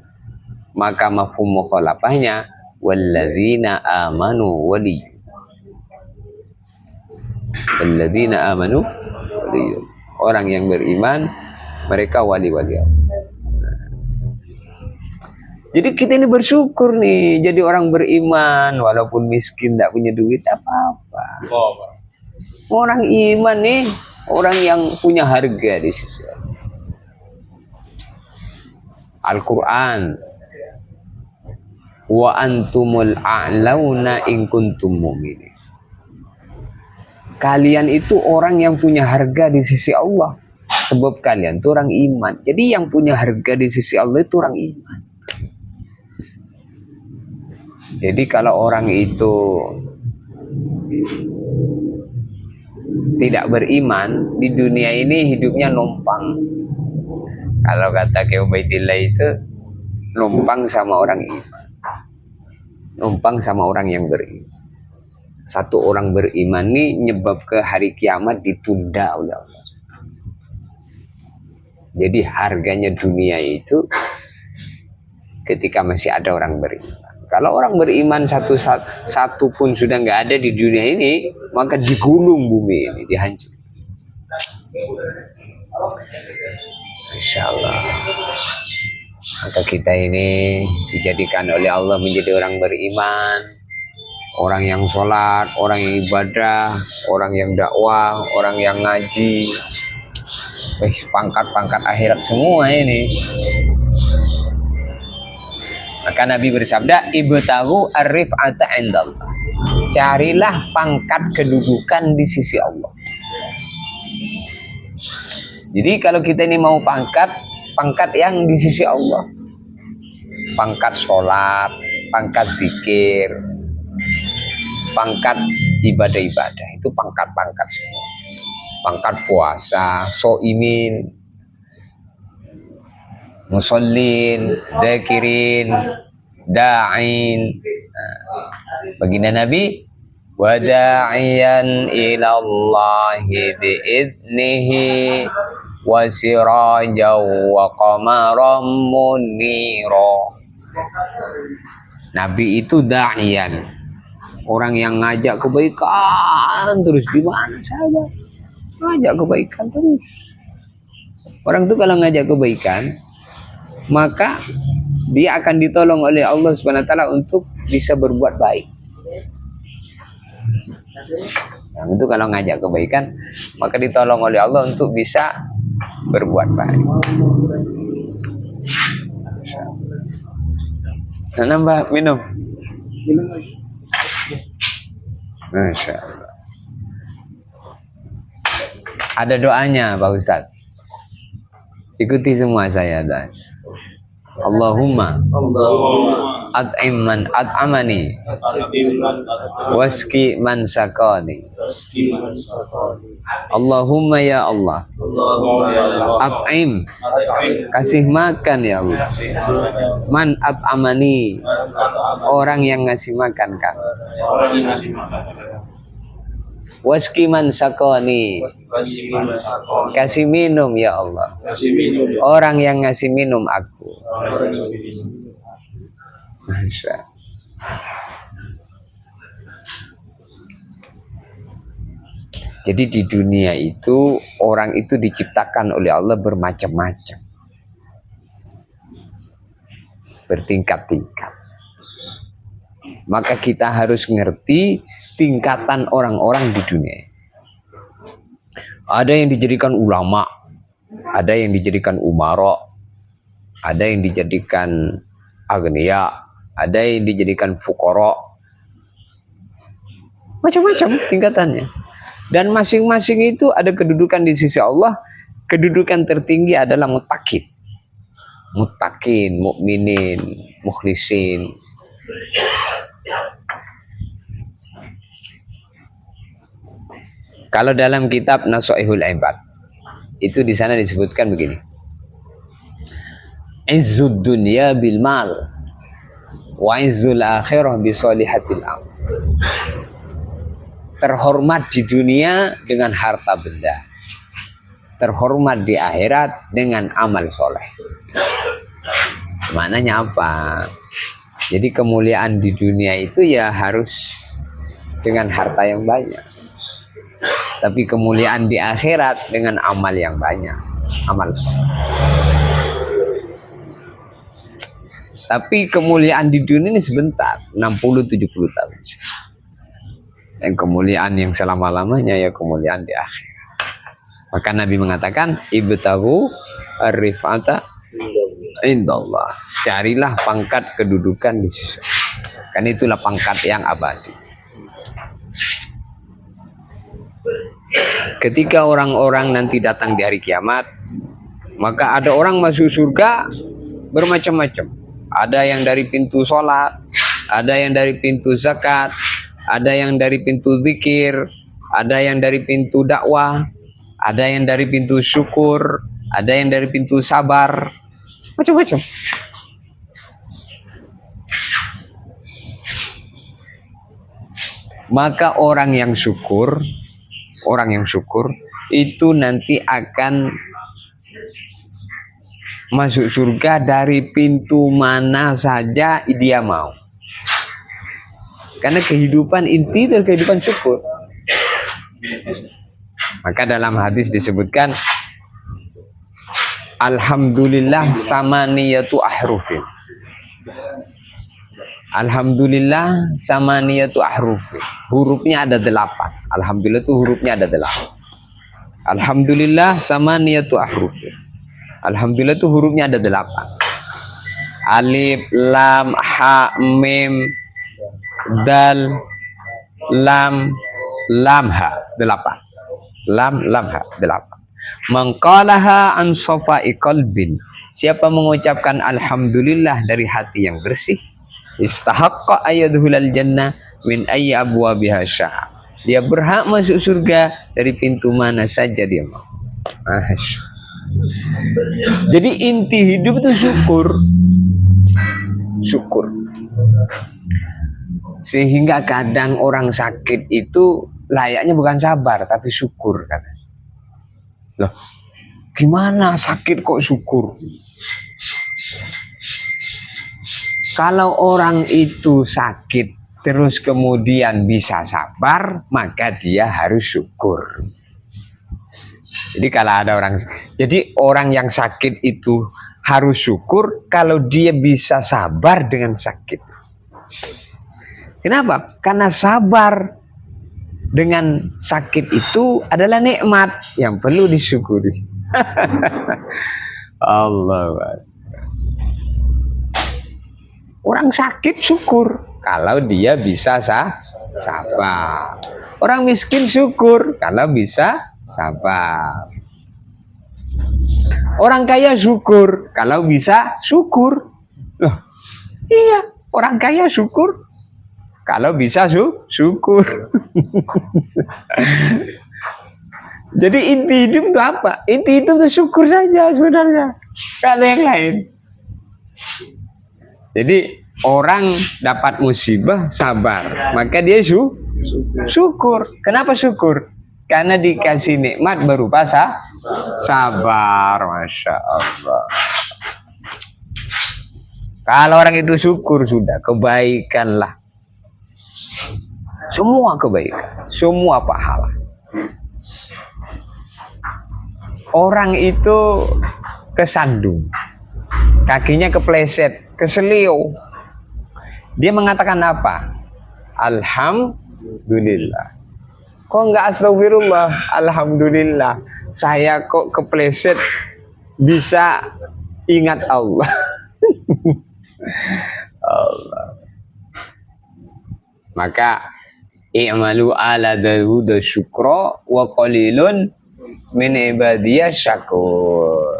Speaker 1: maka mafhum mukhalafahnya walladzina amanu wali. Walladzina amanu wali. Orang yang beriman mereka wali-wali Allah. Jadi kita ini bersyukur nih jadi orang beriman walaupun miskin, tidak punya duit apa-apa. Orang iman nih, orang yang punya harga di sisi Allah. Al-Quran, wa antumul a'launa in kuntum mu'minin. Kalian itu orang yang punya harga di sisi Allah, sebab kalian itu orang iman. Jadi yang punya harga di sisi Allah itu orang iman. Jadi kalau orang itu tidak beriman, di dunia ini hidupnya numpang. Kalau kata Ki Ubaidillah itu numpang sama orang iman. Numpang sama orang yang beriman. Satu orang beriman ini nyebab ke hari kiamat ditunda oleh Allah. Jadi harganya dunia itu ketika masih ada orang beriman. Kalau orang beriman satu pun sudah nggak ada di dunia ini, maka digulung bumi ini, dihancur. Insya Allah. Maka kita ini dijadikan oleh Allah menjadi orang beriman, orang yang sholat, orang yang ibadah, orang yang dakwah, orang yang ngaji. Pangkat-pangkat akhirat semua ini. Maka Nabi bersabda, ibtaghu ar-rif'ata 'indallah. Carilah pangkat kedudukan di sisi Allah. Jadi kalau kita ini mau pangkat yang di sisi Allah. Pangkat sholat, pangkat zikir, pangkat ibadah-ibadah. Itu pangkat-pangkat semua. Pangkat puasa, shoimin, musallin, zakirin, da'in. Baginda Nabi, wa da'iyan ilallahi bi'idnihi wa sirajaw wa qamaram munira. Nabi itu da'iyan, orang yang ngajak kebaikan terus di mana saja. Ngajak kebaikan terus. Orang itu kalau ngajak kebaikan, maka dia akan ditolong oleh Allah Subhanahu wa taala untuk bisa berbuat baik. Yang itu kalau ngajak kebaikan, maka ditolong oleh Allah untuk bisa berbuat baik. Nah, nambah minum. Minum lagi. Masya Allah. Ada doanya Pak Ustadz. Ikuti semua saya dan Allahumma at'im man at'amani waski man sakani. Allahumma ya Allah, at'im, kasih makan ya Allah, man at'amani, orang yang ngasih makan kan, waski man sakani, kasih minum ya Allah, orang yang ngasih minum aku. Masya. Jadi di dunia itu orang itu diciptakan oleh Allah bermacam-macam, bertingkat-tingkat. Maka kita harus ngerti tingkatan orang-orang di dunia. Ada yang dijadikan ulama, ada yang dijadikan umara, ada yang dijadikan agniya, ada yang dijadikan fuqara. Macam-macam tingkatannya. Dan masing-masing itu ada kedudukan di sisi Allah. Kedudukan tertinggi adalah muttaqin. Muttaqin, mukminin, mukhlisin. Kalau dalam kitab Nasaihul Ibad, itu di sana disebutkan begini. Izzud dunya bil mal wa izzul akhirah bi shalihatil amal. Terhormat di dunia dengan harta benda, terhormat di akhirat dengan amal soleh. Maknanya apa? Jadi kemuliaan di dunia itu ya harus dengan harta yang banyak, tapi kemuliaan di akhirat dengan amal yang banyak, amal soleh. Tapi kemuliaan di dunia ini sebentar, 60-70 tahun. Dan kemuliaan yang selama-lamanya ya kemuliaan di akhir. Maka Nabi mengatakan, ibtaghu ar-rif'ata indallah. Carilah pangkat kedudukan di sisi. Kan itulah pangkat yang abadi. Ketika orang-orang nanti datang di hari kiamat, maka ada orang masuk surga bermacam-macam. Ada yang dari pintu sholat, ada yang dari pintu zakat, ada yang dari pintu zikir, ada yang dari pintu dakwah, ada yang dari pintu syukur, ada yang dari pintu sabar, macam-macam. Maka orang yang syukur itu nanti akan masuk surga dari pintu mana saja dia mau. Karena kehidupan inti dari kehidupan syukur. Maka dalam hadis disebutkan, alhamdulillah samaniyatu ahrufin. Alhamdulillah samaniyatu ahrufin. Hurufnya ada 8. Alhamdulillah itu hurufnya ada 8. Alhamdulillah samaniyatu ahrufin. Alhamdulillah itu hurufnya ada 8. Alif, lam, ha, mim, dal, lam, ha, 8. Lam, ha, 8. Mangqalaha an safai qalbin. Siapa mengucapkan alhamdulillah dari hati yang bersih, istahaqqa ayadhulal jannah min ayyi abwabiha syaa. Dia berhak masuk surga dari pintu mana saja dia mau. Jadi inti hidup itu syukur. Sehingga kadang orang sakit itu layaknya bukan sabar tapi syukur kan. Loh, gimana sakit kok syukur? Kalau orang itu sakit terus kemudian bisa sabar, maka dia harus syukur. Jadi kalau ada orang yang sakit itu harus syukur kalau dia bisa sabar dengan sakit. Kenapa? Karena sabar dengan sakit itu adalah nikmat yang perlu disyukuri. Allah. Orang sakit syukur kalau dia bisa sabar. Orang miskin syukur kalau bisa sabar. Orang kaya syukur kalau bisa syukur. Loh, iya, orang kaya syukur kalau bisa syukur. Jadi inti hidup itu apa? Inti hidup itu syukur saja sebenarnya. Tidak ada yang lain. Jadi orang dapat musibah sabar, maka dia syukur. Kenapa syukur? Karena dikasih nikmat berupa sabar, masya Allah. Kalau orang itu syukur sudah kebaikan lah. Semua kebaikan, semua pahala. Orang itu kesandung, kakinya kepleset, keselio. Dia mengatakan apa? Alhamdulillah. Kok enggak astagfirullah? Alhamdulillah. Saya kok kepleset bisa ingat Allah. Allah. Maka i'malu ala Dawud syukra wa qalilun min ibadiyas syakur.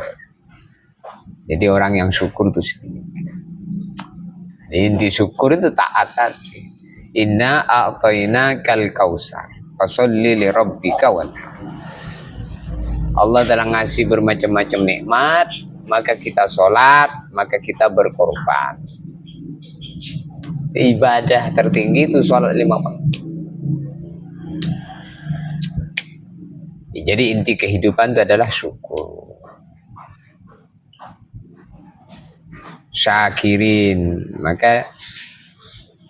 Speaker 1: Jadi orang yang syukur itu sedikit. Inti syukur itu taat tadi. Inna a'tayna kal kausar fasolli li rabbika wanhar. Allah telah ngasih bermacam-macam nikmat, maka kita sholat, maka kita berkorban. Ibadah tertinggi itu sholat 5 waktu. Jadi inti kehidupan itu adalah syukur. Syakirin, maka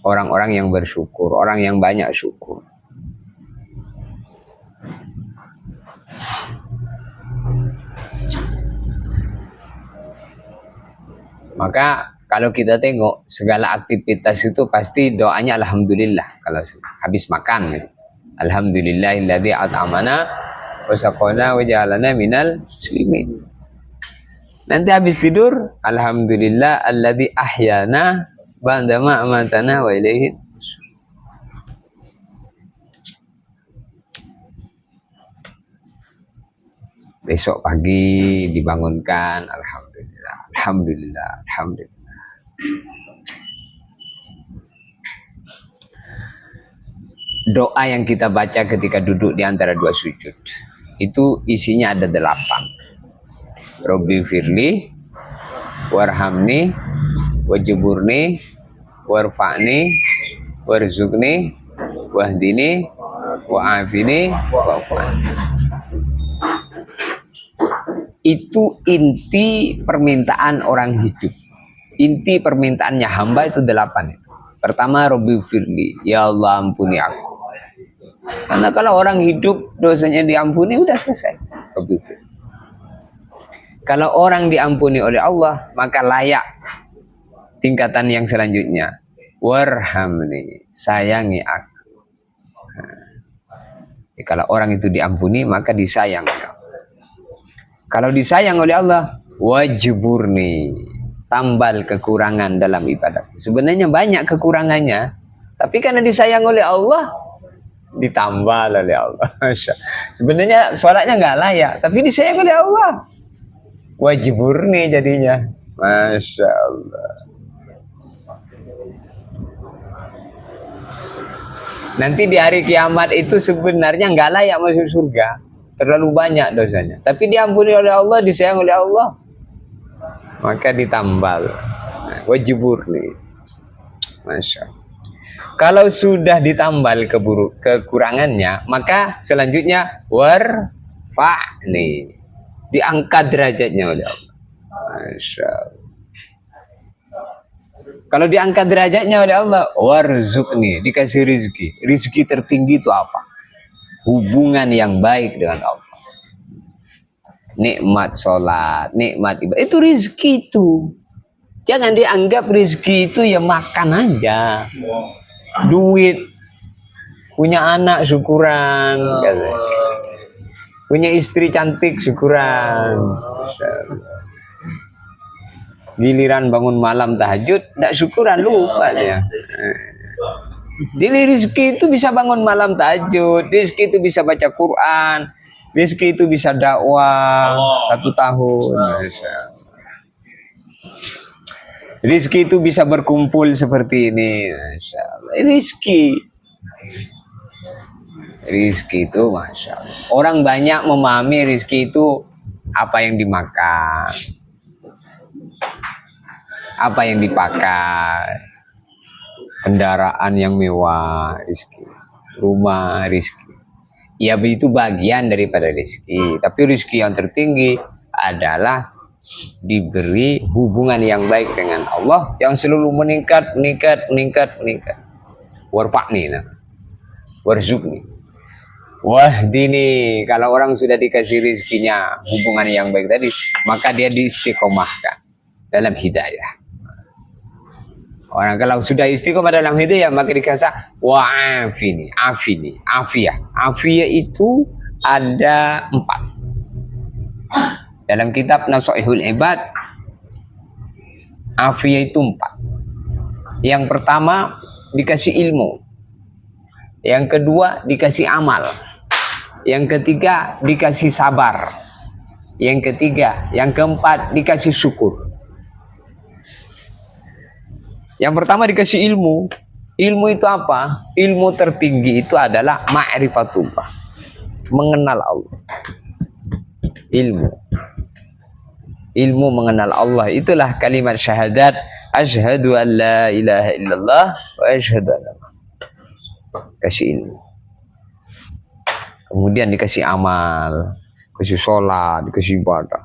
Speaker 1: orang-orang yang bersyukur, orang yang banyak syukur. Maka kalau kita tengok segala aktivitas itu pasti doanya alhamdulillah kalau habis makan. Alhamdulillahilladzi at'amana wa saqana wa ja'alana minal muslimin. Nanti habis tidur, alhamdulillah alladzi ahyana ba'dama amatana wa ilaihi. Besok pagi dibangunkan, alhamdulillah, alhamdulillah, alhamdulillah. Doa yang kita baca ketika duduk di antara dua sujud itu isinya ada 8. Robbi firli warhamni wajburni warfa'ni warzuqni wahdini wa'afini wa'afani. Itu inti permintaan orang hidup. Inti permintaannya hamba itu 8 itu. Pertama, Robbi firli, ya Allah ampuni aku. Karena kalau orang hidup dosanya diampuni udah selesai. Robbi firli. Kalau orang diampuni oleh Allah, maka layak tingkatan yang selanjutnya. Warhamni, sayangi aku. Nah, kalau orang itu diampuni, maka disayang. Kalau disayang oleh Allah, wajburni, tambal kekurangan dalam ibadah. Sebenarnya banyak kekurangannya, tapi karena disayang oleh Allah, ditambal oleh Allah. Sebenarnya sholatnya nggak layak, tapi disayang oleh Allah. Wajburni jadinya. Masya Allah. Nanti di hari kiamat itu sebenarnya nggak layak masuk surga. Terlalu banyak dosanya. Tapi diampuni oleh Allah, disayang oleh Allah. Maka ditambal. Wajburni. Masya Allah. Kalau sudah ditambal kekurangannya, maka selanjutnya warfa'ni. Diangkat derajatnya oleh Allah. Masya Allah. Kalau diangkat derajatnya oleh Allah, warzuqni, dikasih rizki. Rizki tertinggi itu apa? Hubungan yang baik dengan Allah. Nikmat sholat, nikmat ibadah. Itu rizki itu. Jangan dianggap rizki itu ya makan aja. Duit. Punya anak syukuran. Punya istri cantik syukuran. Giliran bangun malam tahajud, tidak syukuran, lupa dia. Jadi rezeki itu bisa bangun malam tahajud, rezeki itu bisa baca Quran, rezeki itu bisa dakwah 1 tahun. Rezeki itu bisa berkumpul seperti ini. Masya Allah. Rizki itu Masya Allah. Orang banyak memahami rizki itu apa yang dimakan, apa yang dipakai, kendaraan yang mewah, rizki, rumah, rizki. Ya itu bagian daripada rizki. Tapi rizki yang tertinggi adalah diberi hubungan yang baik dengan Allah yang selalu meningkat. Warfa'ni, warzuqni. Wahdini, kalau orang sudah dikasih rizkinya hubungan yang baik tadi, maka dia diistiqomahkan dalam hidayah. Orang kalau sudah istiqomah dalam hidayah, maka dikasih wa'afini, afiyah. Afiyah itu ada 4. Dalam kitab Nasaihul Ibad, afiyah itu 4. Yang pertama dikasih ilmu. Yang kedua dikasih amal. Yang ketiga dikasih sabar. Yang ketiga, yang keempat dikasih syukur. Yang pertama dikasih ilmu. Ilmu itu apa? Ilmu tertinggi itu adalah ma'rifatullah. Mengenal Allah. Ilmu mengenal Allah. Itulah kalimat syahadat. Asyhadu an la ilaha illallah wa asyhadu anna. Kasih ilmu. Kemudian dikasih amal, dikasih sholat, dikasih ibadah.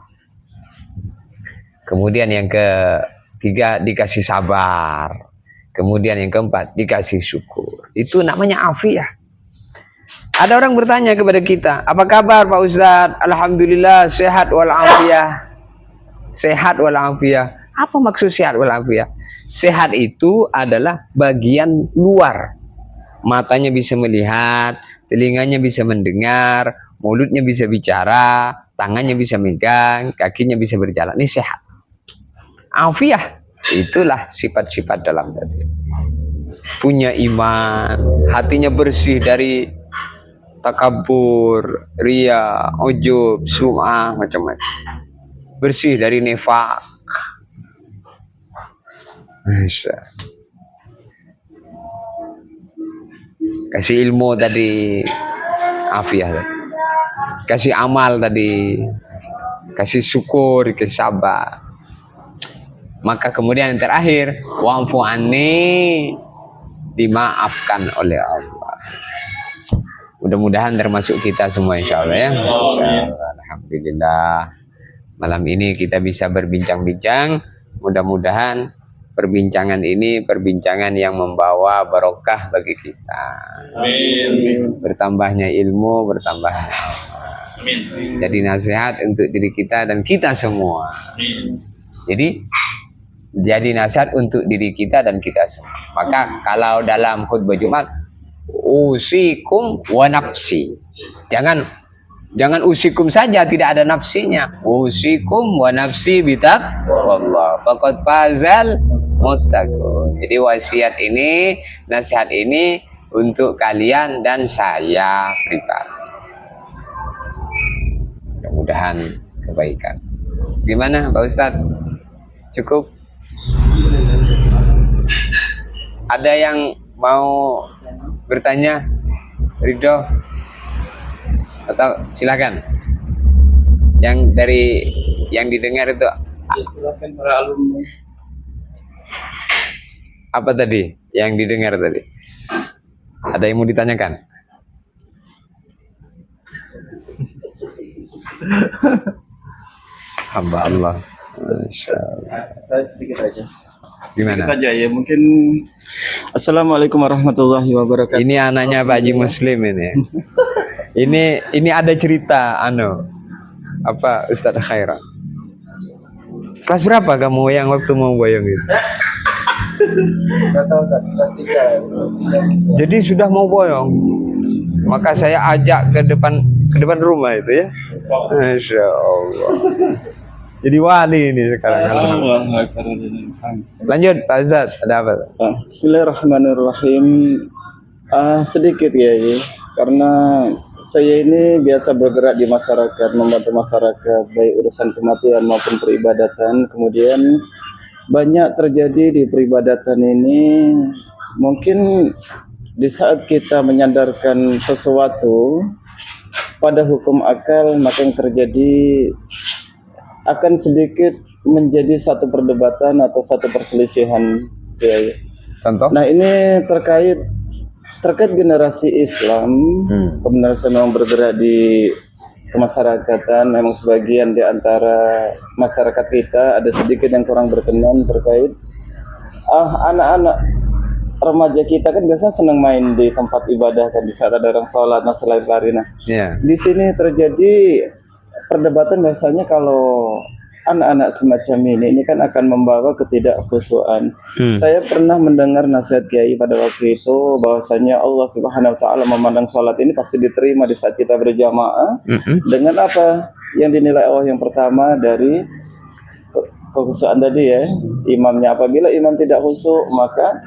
Speaker 1: Kemudian yang ketiga dikasih sabar. Kemudian yang keempat dikasih syukur. Itu namanya afiyah. Ada orang bertanya kepada kita, apa kabar Pak Ustadz? Alhamdulillah sehat walafiat. Sehat walafiat. Apa maksud sehat walafiat? Sehat itu adalah bagian luar. Matanya bisa melihat, telinganya bisa mendengar, mulutnya bisa bicara, tangannya bisa megang, kakinya bisa berjalan. Ini sehat. Afiah, itulah sifat-sifat dalam tadi. Punya iman, hatinya bersih dari takabur, ria, ujub, sum'ah, macam-macam. Bersih dari nifaq. Masya. Kasih ilmu tadi, afiah tadi. Kasih amal tadi, kasih syukur, kasih sabar. Maka kemudian yang terakhir, wa'fu anni, dimaafkan oleh Allah. Mudah-mudahan termasuk kita semua insya Allah ya. Alhamdulillah. Malam ini kita bisa berbincang-bincang. Mudah-mudahan perbincangan ini perbincangan yang membawa barokah bagi kita.
Speaker 2: Amin.
Speaker 1: Bertambahnya ilmu, bertambahnya
Speaker 2: Amin.
Speaker 1: jadi nasihat untuk diri kita dan kita semua.
Speaker 2: Amin.
Speaker 1: Jadi nasihat untuk diri kita dan kita semua. Maka kalau dalam khutbah Jumat, usikum wa nafsi. Jangan usikum saja, tidak ada nafsinya. Usikum wa nafsi bitaqwallah. Faqad fazal muttaqun. Jadi wasiat ini, nasihat ini untuk kalian dan saya pribadi. Mudah-mudahan kebaikan. Gimana Pak Ustadz? Cukup? Ada yang mau bertanya? Ridho? Atau silakan. Yang dari yang didengar itu
Speaker 2: Silakan para alumni.
Speaker 1: apa tadi? Yang didengar tadi? Ada yang mau ditanyakan? Hamba Allah. Masya Allah.
Speaker 3: Saya sedikit aja.
Speaker 1: Gimana?
Speaker 3: Sedikit aja ya, mungkin. Assalamualaikum warahmatullahi wabarakatuh.
Speaker 1: Ini anaknya Pak Haji Muslim ini. Ini ada cerita apa Ustadz Khairan. Kelas berapa kamu yang waktu mau boyong itu?
Speaker 3: Nggak tahu, kelas 3.
Speaker 1: Jadi sudah mau boyong. Maka saya ajak ke depan rumah itu ya. Masya Allah. Jadi wali ini sekarang. Lanjut Pak Ustadz, ada apa?
Speaker 3: Bismillahirrahmanirrahim. Sedikit ya, karena saya ini biasa bergerak di masyarakat, membantu masyarakat baik urusan kematian maupun peribadatan. Kemudian banyak terjadi di peribadatan ini, mungkin di saat kita menyandarkan sesuatu pada hukum akal, maka yang terjadi akan sedikit menjadi satu perdebatan atau satu perselisihan ya.
Speaker 1: Contoh?
Speaker 3: Nah, ini terkait generasi Islam. Kebenaran saya memang bergerak di kemasyarakatan, memang sebagian di antara masyarakat kita ada sedikit yang kurang berkenan terkait anak-anak remaja kita kan biasanya senang main di tempat ibadah kan, di saat ada orang sholat dan selain lari. Nah, di sini terjadi perdebatan biasanya kalau anak-anak semacam ini kan akan membawa ketidakkhusyuan. Saya pernah mendengar nasihat Kiai pada waktu itu bahwasanya Allah Subhanahu wa taala memandang salat ini pasti diterima di saat kita berjamaah dengan apa yang dinilai Allah. Yang pertama dari kekhusyuan tadi ya, imamnya. Apabila imam tidak khusyuk maka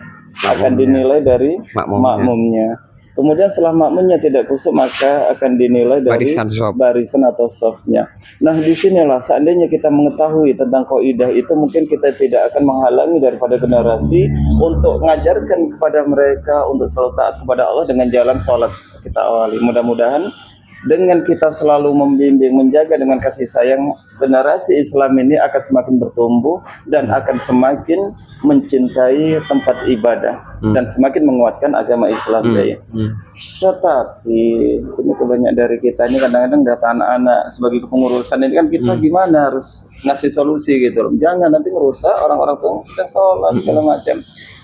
Speaker 3: akan dinilai dari makmumnya. Kemudian setelah makmumnya tidak khusyuk maka akan dinilai dari barisan atau safnya. Nah, disinilah seandainya kita mengetahui tentang kaidah itu, mungkin kita tidak akan menghalangi daripada generasi untuk mengajarkan kepada mereka untuk selalu taat kepada Allah dengan jalan sholat kita awali. Mudah-mudahan dengan kita selalu membimbing, menjaga dengan kasih sayang, generasi Islam ini akan semakin bertumbuh dan akan semakin mencintai tempat ibadah dan semakin menguatkan agama Islam. Tetapi ini banyak dari kita ini kadang-kadang data anak-anak sebagai kepengurusan ini kan kita gimana harus ngasih solusi gitu loh. Jangan nanti merusak orang-orang tua sedang sholat segala macam.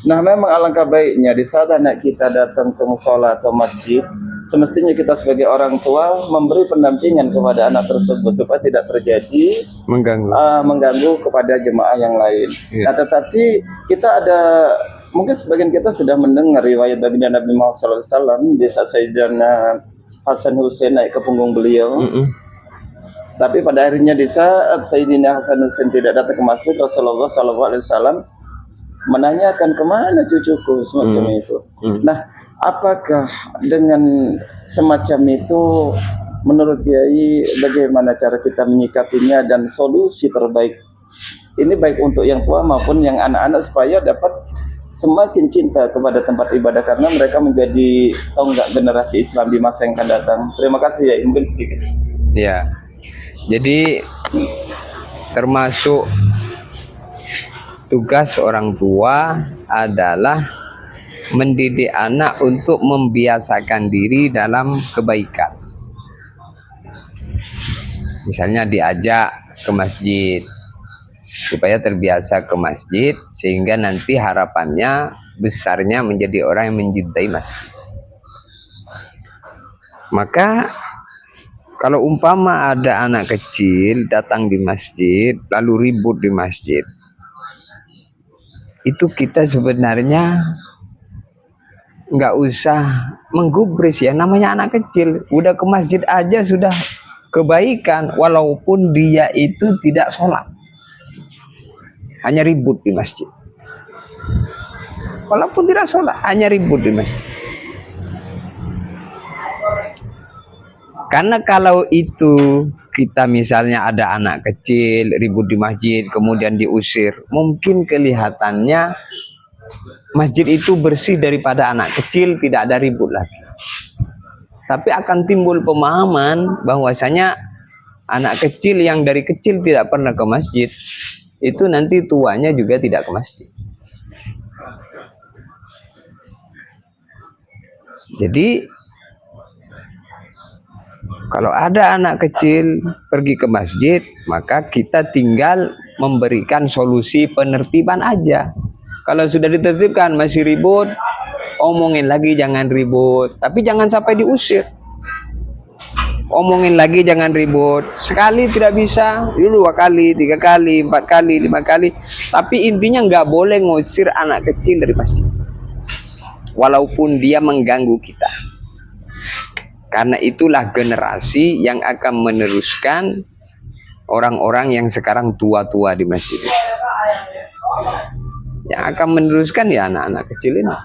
Speaker 3: Nah, memang alangkah baiknya di saat anak kita datang ke musola atau masjid, semestinya kita sebagai orang tua memberi pendampingan kepada anak tersebut supaya tidak terjadi mengganggu kepada jemaah yang lain. Nah, tetapi kita ada mungkin sebagian kita sudah mendengar riwayat baginda Nabi Muhammad SAW di saat Sayyidina Hasan Hussein naik ke punggung beliau. Tapi pada akhirnya di saat Sayyidina Hasan Hussein tidak datang ke masjid, Rasulullah SAW menanyakan kemana cucuku semacam itu. Nah, apakah dengan semacam itu menurut Kiai bagaimana cara kita menyikapinya dan solusi terbaik ini baik untuk yang tua maupun yang anak-anak supaya dapat semakin cinta kepada tempat ibadah karena mereka menjadi tonggak generasi Islam di masa yang akan datang. Terima kasih ya, mungkin sedikit.
Speaker 1: Ya, jadi termasuk tugas orang tua adalah mendidik anak untuk membiasakan diri dalam kebaikan. Misalnya diajak ke masjid supaya terbiasa ke masjid sehingga nanti harapannya besarnya menjadi orang yang mencintai masjid. Maka kalau umpama ada anak kecil datang di masjid lalu ribut di masjid, itu kita sebenarnya nggak usah menggubris ya, namanya anak kecil, udah ke masjid aja sudah kebaikan walaupun dia itu tidak sholat, hanya ribut di masjid. Walaupun tidak sholat, hanya ribut di masjid. Karena kalau itu kita misalnya ada anak kecil ribut di masjid kemudian diusir, mungkin kelihatannya masjid itu bersih daripada anak kecil, tidak ada ribut lagi. Tapi akan timbul pemahaman bahwasanya anak kecil yang dari kecil tidak pernah ke masjid itu nanti tuanya juga tidak ke masjid. Jadi kalau ada anak kecil pergi ke masjid, maka kita tinggal memberikan solusi penertiban aja. Kalau sudah ditertibkan masih ribut, omongin lagi jangan ribut, tapi jangan sampai diusir. Omongin lagi jangan ribut. Sekali tidak bisa, 2 kali, 3 kali, 4 kali, 5 kali. Tapi intinya nggak boleh ngusir anak kecil dari masjid, walaupun dia mengganggu kita. Karena itulah generasi yang akan meneruskan orang-orang yang sekarang tua-tua di masjid. Yang akan meneruskan ya anak-anak kecil ini.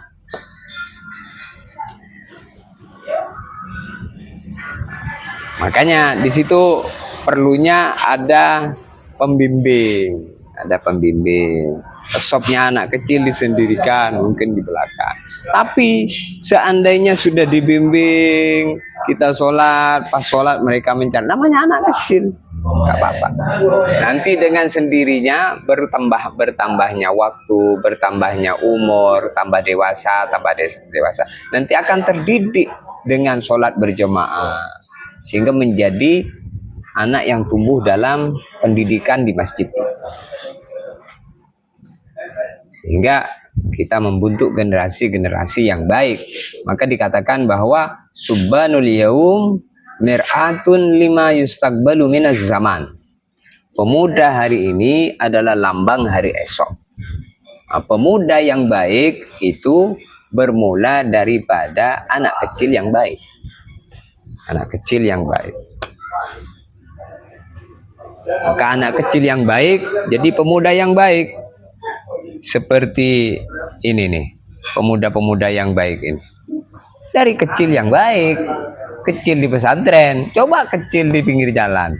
Speaker 1: Makanya di situ perlunya ada pembimbing, Esopnya anak kecil disendirikan, mungkin di belakang. Tapi seandainya sudah dibimbing, kita sholat, pas sholat mereka mencari, namanya anak kecil, nggak apa-apa. Nanti dengan sendirinya bertambahnya waktu, bertambahnya umur, tambah dewasa, nanti akan terdidik dengan sholat berjamaah, sehingga menjadi anak yang tumbuh dalam pendidikan di masjid itu. Sehingga kita membentuk generasi-generasi yang baik. Maka dikatakan bahwa subbanul yaum mir'atun lima yustaqbalu minaz zaman. Pemuda hari ini adalah lambang hari esok. Nah, pemuda yang baik itu bermula daripada anak kecil yang baik. Anak kecil yang baik. Maka anak kecil yang baik jadi pemuda yang baik. Seperti ini nih, pemuda-pemuda yang baik ini. Dari kecil yang baik, kecil di pesantren, coba kecil di pinggir jalan.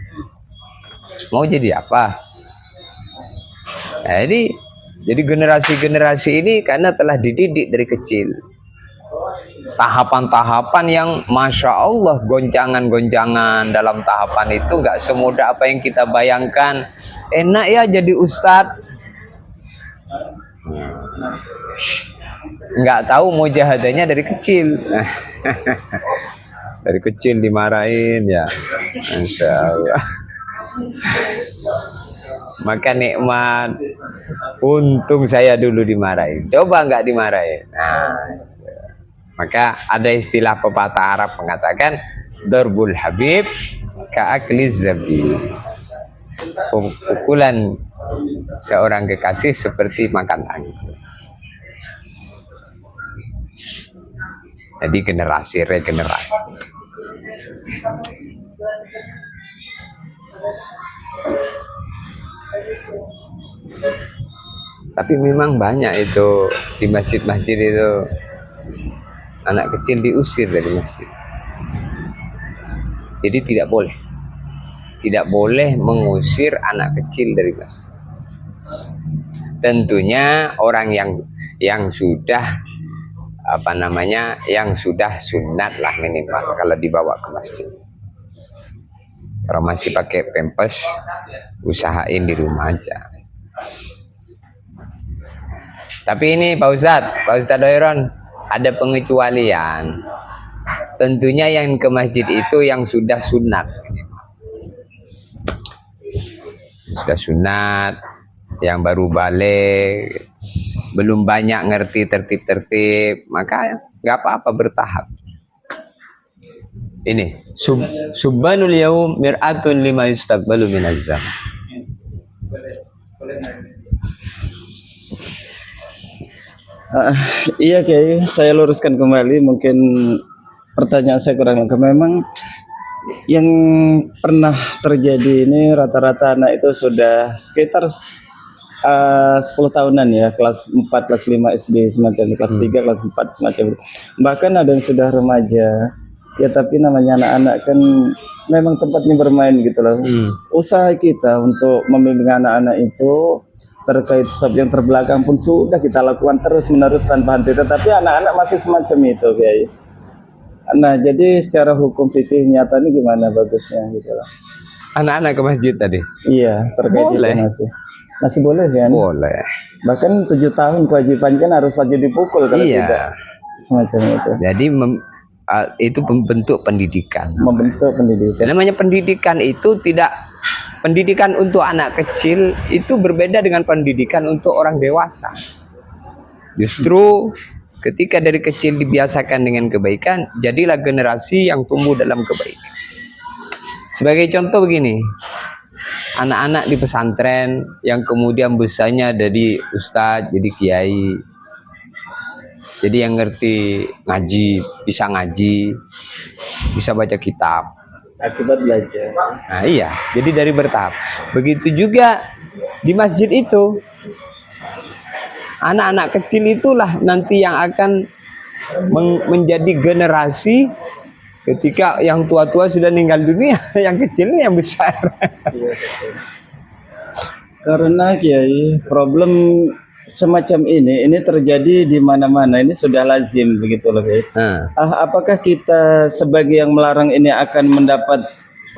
Speaker 1: Mau jadi apa? Nah, jadi generasi-generasi ini karena telah dididik dari kecil. Tahapan-tahapan yang Masya Allah, goncangan-goncangan dalam tahapan itu nggak semudah apa yang kita bayangkan. Enak ya jadi ustadz. Nggak tahu mujahadahnya dari kecil. Dari kecil dimarahin ya, Masya Allah. Maka nikmat. Untung saya dulu dimarahin, coba nggak dimarahin. Nah, maka ada istilah pepatah Arab mengatakan darbul habib ka'akliz zabib. Pukulan seorang kekasih seperti makan angin. Jadi generasi regenerasi. Tapi memang banyak itu di masjid-masjid itu anak kecil diusir dari masjid. Jadi tidak boleh mengusir anak kecil dari masjid. Tentunya orang yang sudah yang sudah sunat lah minimal kalau dibawa ke masjid. Kalau masih pakai pampers, usahain di rumah aja. Tapi ini Pak Ustadz Doiron, ada pengecualian. Tentunya yang ke masjid itu yang sudah sunat. Sudah sunat, yang baru balik, belum banyak ngerti tertib-tertib, maka nggak apa-apa bertahap. Ini subhanul yaum mir'atun lima yustaqbalu minaz zaman.
Speaker 3: Iya Kiai, saya luruskan kembali mungkin pertanyaan saya kurang lengkap. Memang yang pernah terjadi ini rata-rata anak itu sudah sekitar 10 tahunan ya, kelas 4, kelas 5 SD semacam itu, kelas 3, kelas 4 semacam itu. Bahkan ada yang sudah remaja. Ya tapi namanya anak-anak kan memang tempatnya bermain gitu loh. Usaha kita untuk membimbing anak-anak itu terkait sebab yang terbelakang pun sudah kita lakukan terus-menerus tanpa henti. Tetapi anak-anak masih semacam itu Kiai. Nah jadi secara hukum fikih nyata ini gimana bagusnya gitu loh.
Speaker 1: Anak-anak ke masjid tadi?
Speaker 3: Iya terkait
Speaker 1: boleh.
Speaker 3: Itu masih boleh kan?
Speaker 1: Boleh.
Speaker 3: Bahkan 7 tahun kewajiban kan harus wajib dipukul kalau tidak semacam itu.
Speaker 1: Jadi itu bentuk pendidikan.
Speaker 3: Membentuk pendidikan.
Speaker 1: Namanya pendidikan itu tidak, pendidikan untuk anak kecil itu berbeda dengan pendidikan untuk orang dewasa. Justru ketika dari kecil dibiasakan dengan kebaikan, jadilah generasi yang tumbuh dalam kebaikan. Sebagai contoh begini, anak-anak di pesantren yang kemudian besarnya jadi ustadz, jadi kiai, jadi yang ngerti ngaji, bisa baca kitab.
Speaker 3: Akibat belajar.
Speaker 1: Nah iya, jadi dari bertahap. Begitu juga di masjid itu, anak-anak kecil itulah nanti yang akan menjadi generasi ketika yang tua-tua sudah meninggal dunia, yang kecil yang besar.
Speaker 3: Karena Kiai, problem semacam ini terjadi di mana-mana, ini sudah lazim begitu loh Kiai. Apakah kita sebagai yang melarang ini akan mendapat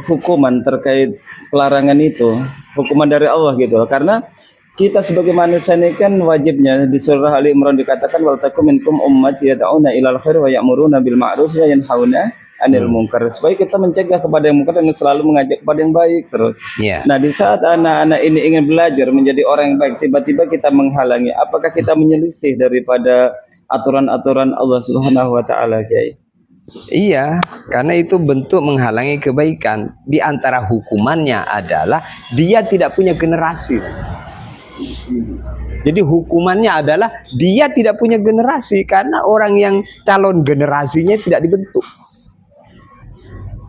Speaker 3: hukuman terkait pelarangan itu, hukuman dari Allah gitu loh? Karena kita sebagai manusia ini kan wajibnya di surah Ali Imran dikatakan wal takum minkum ummati yad'una ilal khair wa ya'muruna bil ma'ruf wa yanhauna 'anil munkar, supaya kita mencegah kepada yang munkar dan selalu mengajak kepada yang baik terus. Nah, di saat anak-anak ini ingin belajar menjadi orang yang baik, tiba-tiba kita menghalangi. Apakah kita menyelisih daripada aturan-aturan Allah Subhanahu wa taala, Kiai?
Speaker 1: Iya, karena itu bentuk menghalangi kebaikan. Di antara hukumannya adalah dia tidak punya generasi. Jadi hukumannya adalah dia tidak punya generasi karena orang yang calon generasinya tidak dibentuk.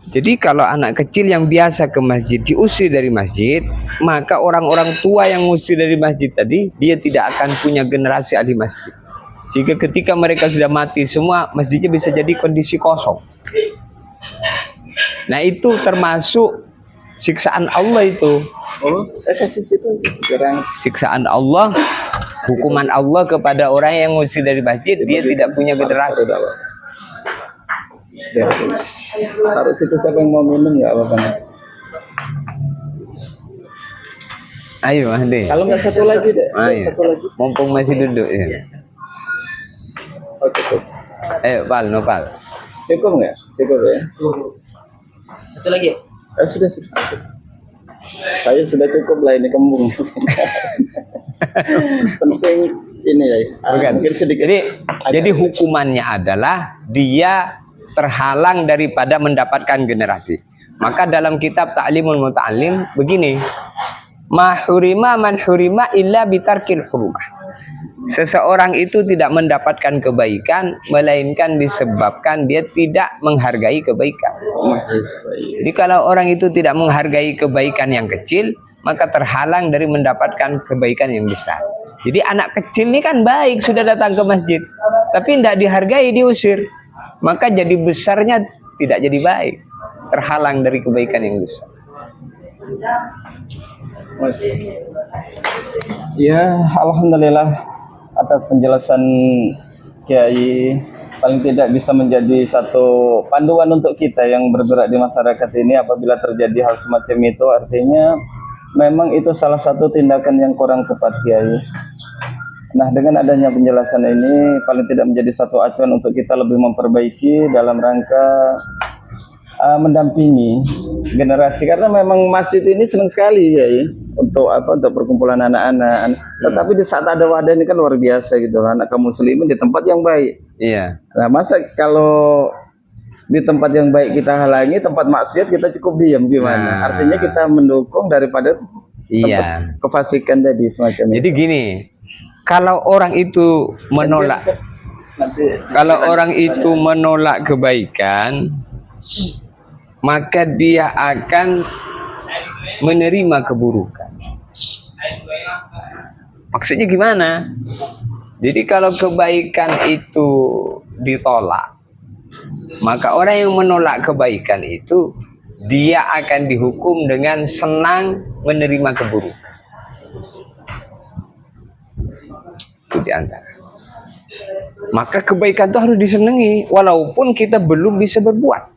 Speaker 1: Jadi kalau anak kecil yang biasa ke masjid diusir dari masjid, maka orang-orang tua yang ngusir dari masjid tadi, dia tidak akan punya generasi ahli masjid. Sehingga ketika mereka sudah mati semua, masjidnya bisa jadi kondisi kosong. Nah itu termasuk siksaan Allah itu. Siksaan Allah, hukuman Allah kepada orang yang ngusir dari masjid, dia tidak punya generasi.
Speaker 3: Taruh situ, siapa yang mau minum nggak apa-apa.
Speaker 1: Ayo Mahdi.
Speaker 3: Kalau nggak satu lagi deh.
Speaker 1: Ayo.
Speaker 3: Satu lagi.
Speaker 1: Mumpung masih duduk ya.
Speaker 3: Oke.
Speaker 1: Ayo Pal, Nopal.
Speaker 3: Cukup nggak? Cukup ya.
Speaker 4: Satu lagi.
Speaker 3: Sudah. Saya sudah cukup lah, ini kembung. Penting ini ya. Mungkin sedikit.
Speaker 1: Jadi hukumannya adalah dia terhalang daripada mendapatkan generasi. Maka dalam kitab Ta'limul Muta'allim begini, ma hurima man hurima illa bitarkil hurumah. seseorang itu tidak mendapatkan kebaikan melainkan disebabkan dia tidak menghargai kebaikan. Jadi kalau orang itu tidak menghargai kebaikan yang kecil, maka terhalang dari mendapatkan kebaikan yang besar. Jadi anak kecil ini kan baik, sudah datang ke masjid, tapi tidak dihargai, diusir, maka jadi besarnya tidak jadi baik, terhalang dari kebaikan yang besar.
Speaker 3: Ya, alhamdulillah atas penjelasan Kiai. Paling tidak bisa menjadi satu panduan untuk kita yang bergerak di masyarakat ini. Apabila terjadi hal semacam itu, artinya memang itu salah satu tindakan yang kurang tepat, Kiai. Nah, dengan adanya penjelasan ini paling tidak menjadi satu acuan untuk kita lebih memperbaiki dalam rangka mendampingi generasi, karena memang masjid ini senang sekali ya, untuk perkumpulan anak-anak. Tetapi di saat ada wadah ini kan luar biasa gitu, anak kaum muslimin di tempat yang baik.
Speaker 1: Iya.
Speaker 3: Nah, masa kalau di tempat yang baik kita halangi, tempat maksiat kita cukup diam gimana?
Speaker 1: Nah.
Speaker 3: Artinya kita mendukung daripada
Speaker 1: Iya.
Speaker 3: kefasikan tadi semacam
Speaker 1: Jadi
Speaker 3: itu.
Speaker 1: gini, kalau orang itu menolak, kebaikan, maka dia akan menerima keburukan. Maksudnya gimana? Jadi kalau kebaikan itu ditolak, maka orang yang menolak kebaikan itu dia akan dihukum dengan senang menerima keburukan. Itu di antara. Maka kebaikan itu harus disenangi walaupun kita belum bisa berbuat.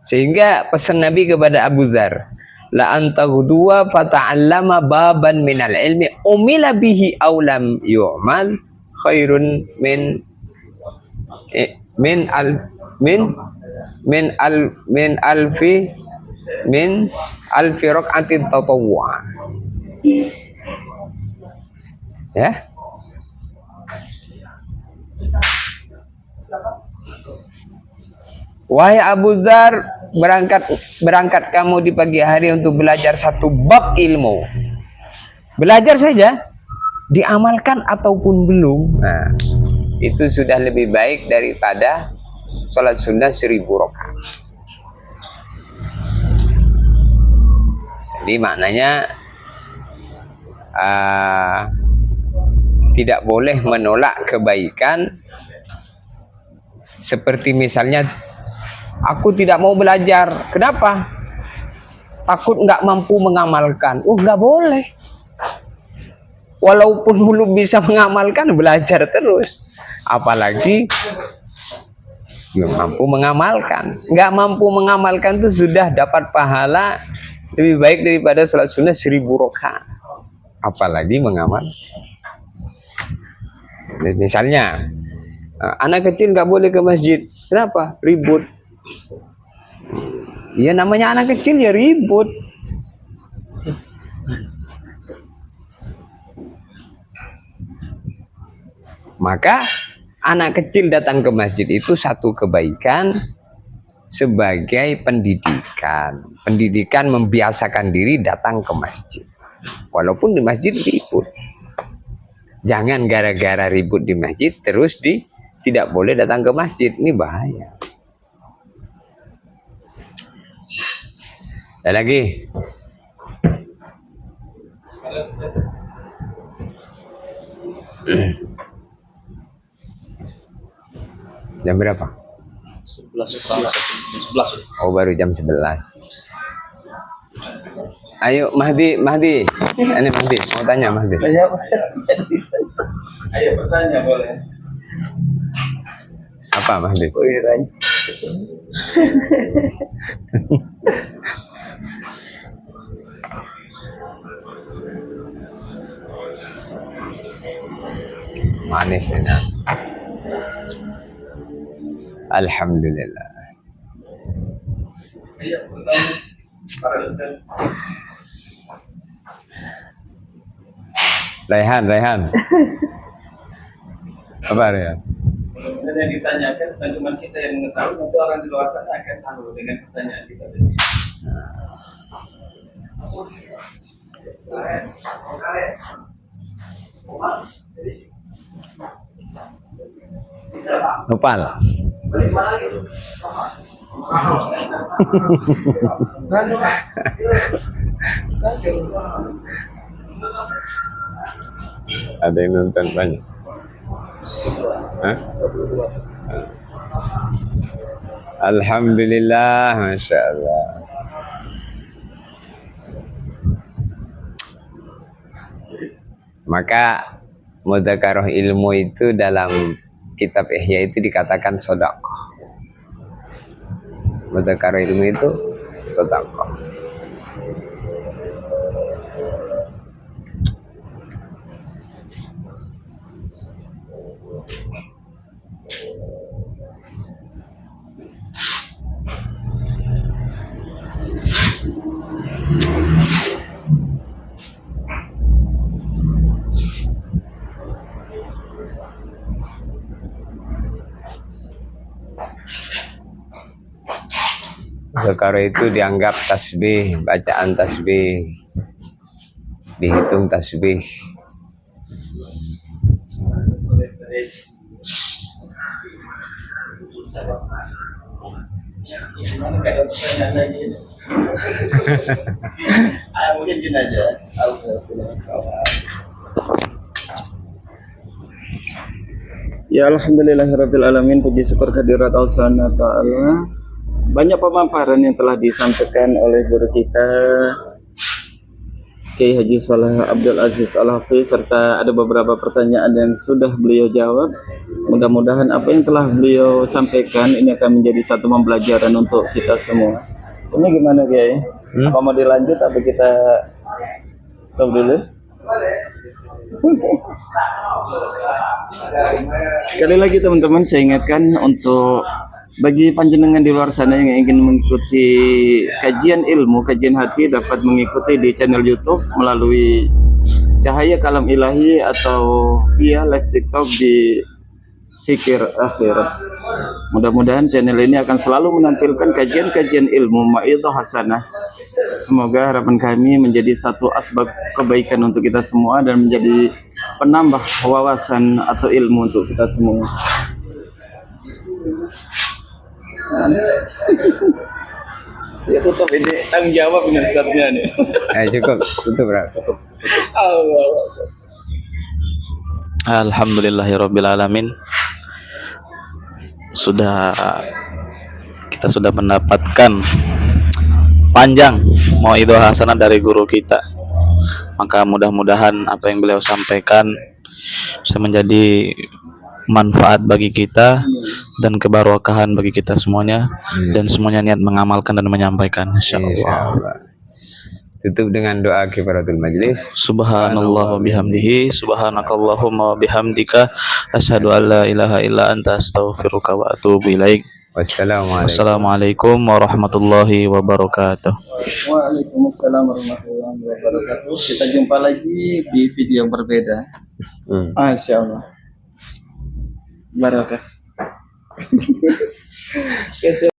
Speaker 1: Sehingga pesan Nabi kepada Abu Dzar, la anta ghudwa fata'allama baban minal ilmi umila bihi aw lam yu'mal khairun min alfi rak'atin tatawwu'. Ya. Wahai Abu Dzar, berangkat kamu di pagi hari untuk belajar satu bab ilmu. Belajar saja, diamalkan ataupun belum. Nah, itu sudah lebih baik daripada sholat sunnah 1000 rakaat. Jadi maknanya tidak boleh menolak kebaikan. Seperti misalnya, aku tidak mau belajar. Kenapa? Takut nggak mampu mengamalkan. Nggak boleh. Walaupun belum bisa mengamalkan, belajar terus. Apalagi belum mampu mengamalkan. Nggak mampu mengamalkan itu sudah dapat pahala lebih baik daripada sholat sunnah 1000 rakaat. Apalagi mengamal. Misalnya, anak kecil nggak boleh ke masjid. Kenapa? Ribut. Ya namanya anak kecil ya ribut. Maka anak kecil datang ke masjid itu satu kebaikan sebagai pendidikan. Pendidikan membiasakan diri datang ke masjid. Walaupun di masjid ribut. Jangan gara-gara ribut di masjid terus tidak boleh datang ke masjid. Ini bahaya. Ada lagi? Jam berapa?
Speaker 2: 11.
Speaker 1: Oh, baru jam 11. Ayo Mahdi. Ini Mahdi, mau tanya Mahdi.
Speaker 3: Ayo bertanya boleh.
Speaker 1: Apa Mahdi? Manis ini. Alhamdulillah. Raihan. Apa Raihan?
Speaker 3: Dan yang ditanyakan bukan cuma kita yang mengetahui, nanti orang di luar sana akan tahu dengan pertanyaan kita.
Speaker 1: Nopal. Ada yang nonton banyak. Hah? Alhamdulillah, masya Allah. Maka mudzakarah ilmu itu dalam kitab Ihya itu dikatakan sedekah. Mudzakarah ilmu itu sedekah. Mudzakarah itu dianggap tasbih, bacaan tasbih, dihitung tasbih.
Speaker 3: Mungkin gini aja. Ya alhamdulillahirabbil alamin, puji syukur kehadirat Allah Subhanahu wa taala. Banyak pemaparan yang telah disampaikan oleh guru kita Kiai Haji Saleh Abdul Aziz Al-Hafiz, serta ada beberapa pertanyaan yang sudah beliau jawab. Mudah-mudahan apa yang telah beliau sampaikan ini akan menjadi satu pembelajaran untuk kita semua. Ini gimana Kiai? Apa mau dilanjut atau kita stop dulu? Sekali lagi teman-teman, saya ingatkan untuk bagi panjenengan di luar sana yang ingin mengikuti kajian ilmu, kajian hati, dapat mengikuti di channel YouTube melalui Cahaya Kalam Ilahi atau via live TikTok di Fikir Akhirat. Mudah-mudahan channel ini akan selalu menampilkan kajian-kajian ilmu mau'izah hasanah. Semoga harapan kami menjadi satu asbab kebaikan untuk kita semua dan menjadi penambah wawasan atau ilmu untuk kita semua. Ya tutup ini, tanggung jawab ini Ustadznya nih.
Speaker 1: Cukup, tutup bro.
Speaker 3: Allah.
Speaker 2: Alhamdulillahirabbil alamin. Kita sudah mendapatkan panjang mau'izah hasanah dari guru kita. Maka mudah-mudahan apa yang beliau sampaikan bisa menjadi manfaat bagi kita dan keberkahan bagi kita semuanya, dan semuanya niat mengamalkan dan menyampaikan insyaallah.
Speaker 1: Tutup dengan doa kifaratul majlis.
Speaker 2: Subhanallah wa bihamdihi, subhanakallahumma wa bihamdika, asyhadu an la ilaha illa anta, astaghfiruka wa atubu ilaik. Wassalamualaikum warahmatullahi wabarakatuh.
Speaker 3: Waalaikumsalam warahmatullahi wabarakatuh. Kita jumpa lagi di video yang berbeda. Masya Allah. Barakah.